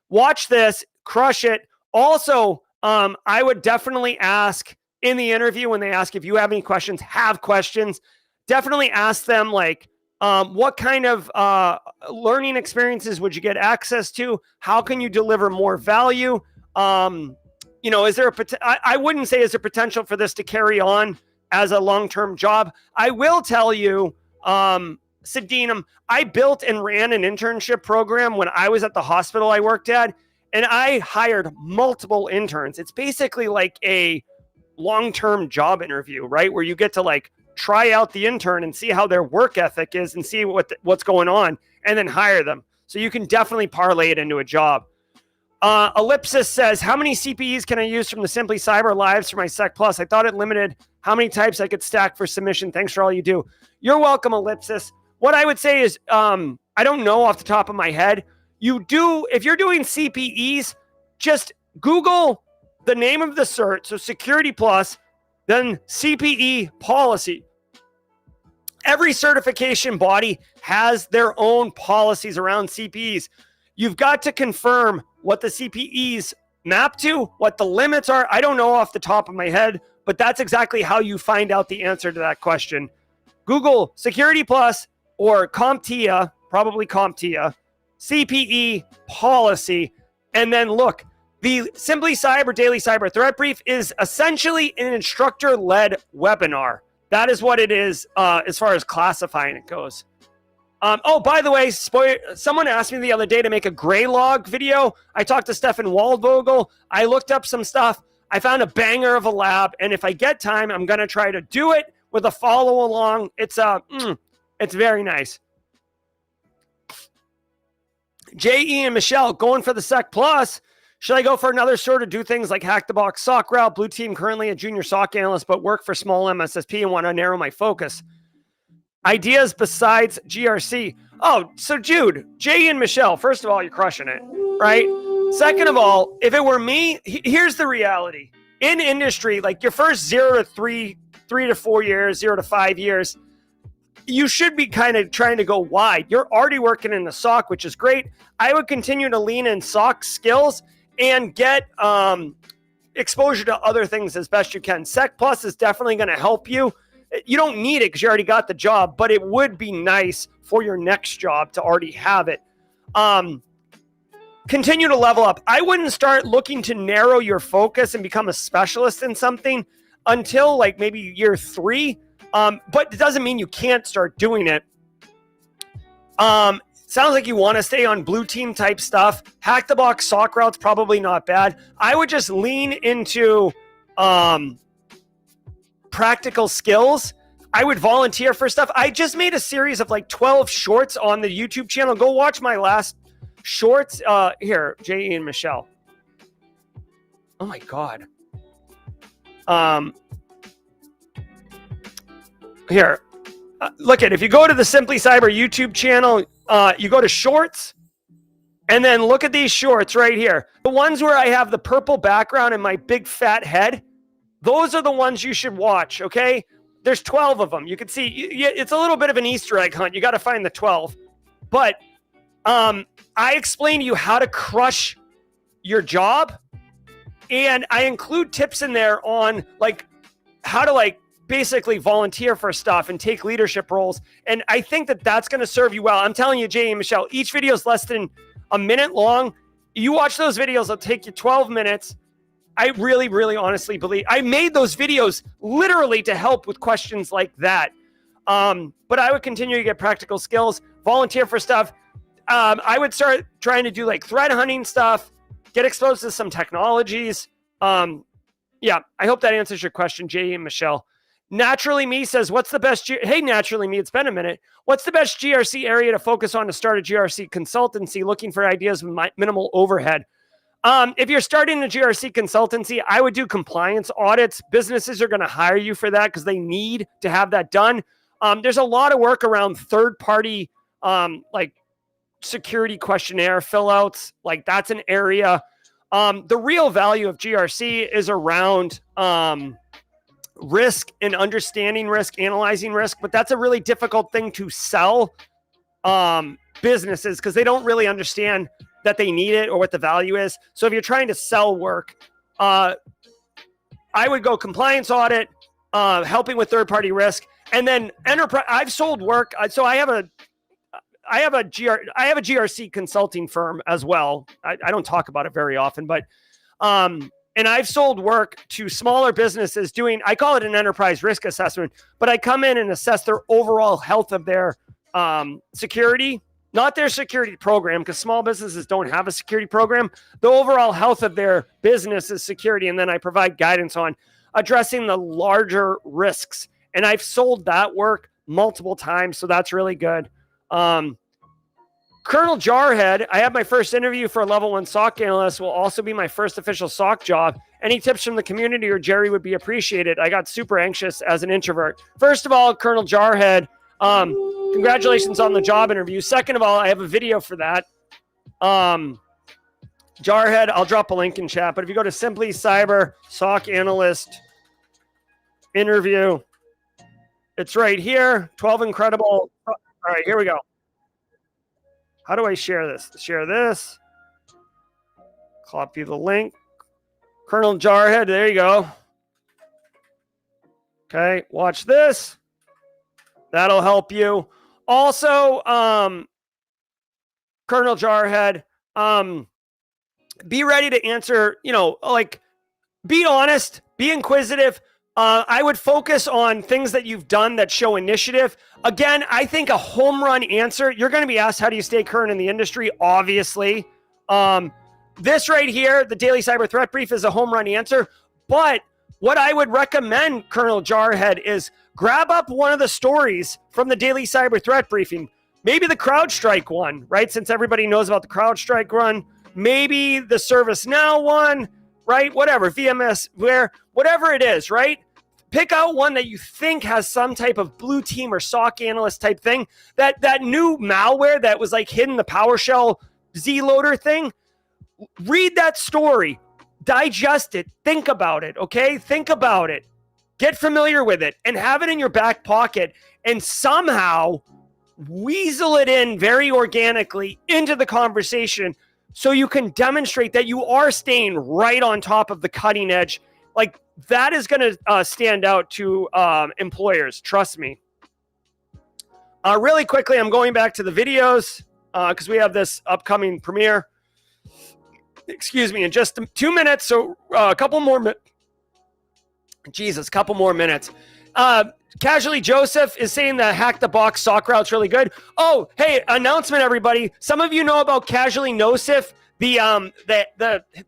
Watch this, crush it. Also, I would definitely ask in the interview when they ask if you have any questions, definitely ask them like, what kind of learning experiences would you get access to? How can you deliver more value? Is there I wouldn't say is there potential for this to carry on as a long-term job. I will tell you, Sedinum, I built and ran an internship program when I was at the hospital I worked at, and I hired multiple interns. It's basically like a long-term job interview, right? Where you get to like try out the intern and see how their work ethic is and see what's going on, and then hire them. So you can definitely parlay it into a job. Ellipsis says, how many CPEs can I use from the Simply Cyber Lives for my Sec Plus? I thought it limited how many types I could stack for submission. Thanks for all you do. You're welcome, Ellipsis. What I would say is, I don't know off the top of my head. If you're doing CPEs, just Google the name of the cert, so Security Plus, then CPE policy. Every certification body has their own policies around CPEs. You've got to confirm what the CPEs map to, what the limits are. I don't know off the top of my head, but that's exactly how you find out the answer to that question. Google Security Plus or CompTIA, probably CompTIA, CPE policy, and then look. The Simply Cyber Daily Cyber Threat Brief is essentially an instructor-led webinar. That is what it is as far as classifying it goes. By the way, someone asked me the other day to make a gray log video. I talked to Stefan Waldvogel. I looked up some stuff. I found a banger of a lab, and if I get time, I'm going to try to do it with a follow along. It's very nice. J.E. and Michelle going for the Sec Plus. Should I go for another sort of do things like hack the box SOC route? Blue team, currently a junior SOC analyst, but work for small MSSP and want to narrow my focus. Ideas besides GRC. Oh, so Jude, Jay and Michelle, first of all, you're crushing it, right? Second of all, if it were me, here's the reality. In industry, like your first 0 to 3 to 4 years, 0 to 5 years, you should be kind of trying to go wide. You're already working in the SOC, which is great. I would continue to lean in SOC skills and get exposure to other things as best you can. Sec Plus is definitely going to help you. You don't need it because you already got the job, but it would be nice for your next job to already have it. Continue to level up. I wouldn't start looking to narrow your focus and become a specialist in something until like maybe year 3. But it doesn't mean you can't start doing it. Sounds like you want to stay on blue team type stuff. Hack the box SOC route's probably not bad. I would just lean into practical skills. I would volunteer for stuff. I just made a series of like 12 shorts on the YouTube channel. Go watch my last shorts. Here, J.E. and Michelle. Oh my God. Here. Look at, if you go to the Simply Cyber YouTube channel, you go to shorts, and then look at these shorts right here. The ones where I have the purple background and my big fat head, those are the ones you should watch, okay? There's 12 of them. You can see, it's a little bit of an Easter egg hunt. You got to find the 12. But I explain to you how to crush your job, and I include tips in there on like how to like basically volunteer for stuff and take leadership roles. And I think that that's going to serve you well. I'm telling you, Jay and Michelle, each video is less than a minute long. You watch those videos, it'll take you 12 minutes. I really, really honestly believe I made those videos literally to help with questions like that. But I would continue to get practical skills, volunteer for stuff. I would start trying to do like threat hunting stuff, get exposed to some technologies. Yeah, I hope that answers your question, Jay and Michelle. Naturally Me says, what's the best? Hey, Naturally Me, it's been a minute. What's the best GRC area to focus on to start a GRC consultancy, looking for ideas with minimal overhead? If you're starting a GRC consultancy, I would do compliance audits. Businesses are going to hire you for that because they need to have that done. There's a lot of work around third-party like security questionnaire fill-outs. Like that's an area. The real value of GRC is around risk and understanding risk, analyzing risk, but that's a really difficult thing to sell businesses because they don't really understand that they need it or what the value is. So if you're trying to sell work, I would go compliance audit, helping with third-party risk, and then enterprise. I've sold work. So I have a GRC consulting firm as well. I don't talk about it very often, but and I've sold work to smaller businesses doing, I call it an enterprise risk assessment, but I come in and assess their overall health of their security, not their security program, because small businesses don't have a security program. The overall health of their business is security, and then I provide guidance on addressing the larger risks. And I've sold that work multiple times, so that's really good. Colonel Jarhead, I have my first interview for a level 1 SOC analyst, will also be my first official SOC job. Any tips from the community or Jerry would be appreciated. I got super anxious as an introvert. First of all, Colonel Jarhead, congratulations on the job interview. Second of all, I have a video for that. Jarhead, I'll drop a link in chat, but if you go to Simply Cyber SOC analyst interview, it's right here. 12 incredible. All right, here we go. How do I share this? Share this. Copy the link. Colonel Jarhead, there you go. Okay, watch this. That'll help you. Also, Colonel Jarhead, be ready to answer, like, be honest, be inquisitive. I would focus on things that you've done that show initiative. Again, I think a home run answer, you're going to be asked, how do you stay current in the industry? Obviously. This right here, the Daily Cyber Threat Brief, is a home run answer. But what I would recommend, Colonel Jarhead, is grab up one of the stories from the Daily Cyber Threat Briefing. Maybe the CrowdStrike one, right? Since everybody knows about the CrowdStrike run. Maybe the ServiceNow one, right? Whatever, VMware, whatever it is, right? Pick out one that you think has some type of blue team or SOC analyst type thing. That new malware that was like hidden, the PowerShell Z-loader thing. Read that story, digest it, think about it, okay? Think about it. Get familiar with it and have it in your back pocket and somehow weasel it in very organically into the conversation so you can demonstrate that you are staying right on top of the cutting edge. Like, that is going to stand out to employers. Trust me. Really quickly, I'm going back to the videos because we have this upcoming premiere. Excuse me, in just 2 minutes. So a couple more minutes. Jesus, couple more minutes. Casually Joseph is saying that Hack the Box SOC route's really good. Oh, hey, announcement, everybody. Some of you know about Casually Nosif, the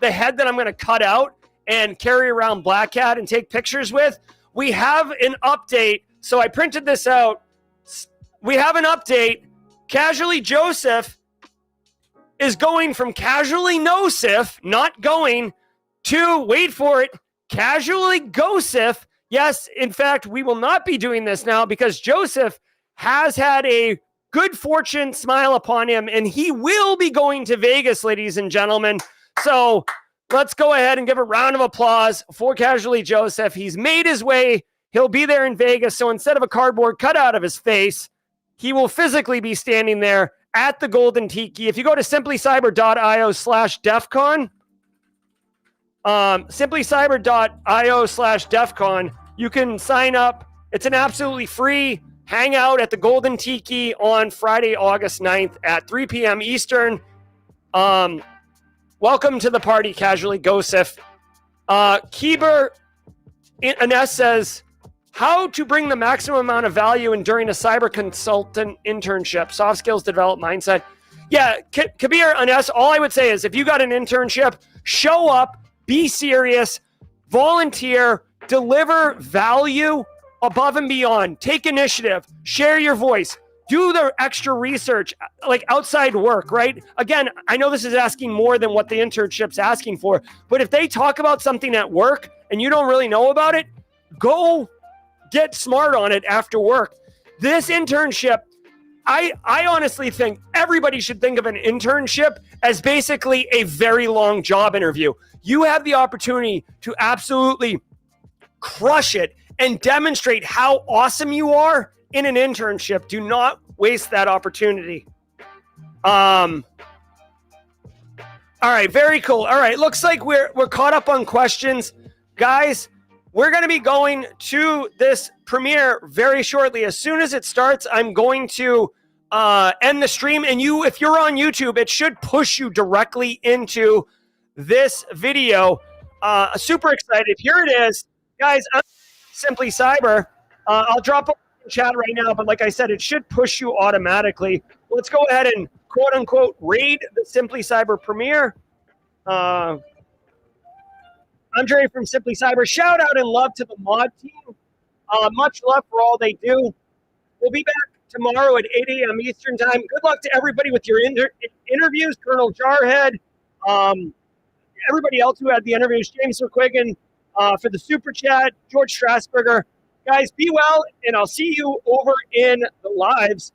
head that I'm going to cut out and carry around Black Hat and take pictures with. We have an update. So I printed this out. We have an update. Casually Joseph is going from Casually Nosif, not going, to, wait for it, Casually Gosif. Yes, in fact, we will not be doing this now because Joseph has had a good fortune smile upon him, and he will be going to Vegas, ladies and gentlemen. So let's go ahead and give a round of applause for Casually Joseph. He's made his way. He'll be there in Vegas. So instead of a cardboard cutout of his face, he will physically be standing there at the Golden Tiki. If you go to simplycyber.io/DEFCON, simplycyber.io/DEFCON, you can sign up. It's an absolutely free hangout at the Golden Tiki on Friday, August 9th at 3 p.m. Eastern. Welcome to the party, Casually Gosif. Keeber Ines says, how to bring the maximum amount of value in during a cyber consultant internship, soft skills develop mindset. Yeah, Kabir Ines, all I would say is if you got an internship, show up, be serious, volunteer, deliver value above and beyond, take initiative, share your voice, do the extra research, like outside work, right? Again, I know this is asking more than what the internship's asking for, but if they talk about something at work and you don't really know about it, go get smart on it after work. This internship, I honestly think everybody should think of an internship as basically a very long job interview. You have the opportunity to absolutely crush it and demonstrate how awesome you are in an internship. Do not waste that opportunity. All right, very cool. All right, looks like we're caught up on questions. Guys, we're going to be going to this premiere very shortly. As soon as it starts, I'm going to end the stream. And if you're on YouTube, it should push you directly into this video. Super excited. Here it is. Guys, I'm Simply Cyber. I'll drop it in chat right now, but like I said, it should push you automatically. Let's go ahead and quote unquote raid the Simply Cyber premiere. Andre from Simply Cyber, shout out and love to the mod team. Much love for all they do. We'll be back tomorrow at 8 a.m. Eastern time. Good luck to everybody with your interviews. Colonel Jarhead, everybody else who had the interviews, James McQuiggan for the super chat, George Strasburger. Guys, be well, and I'll see you over in the lives.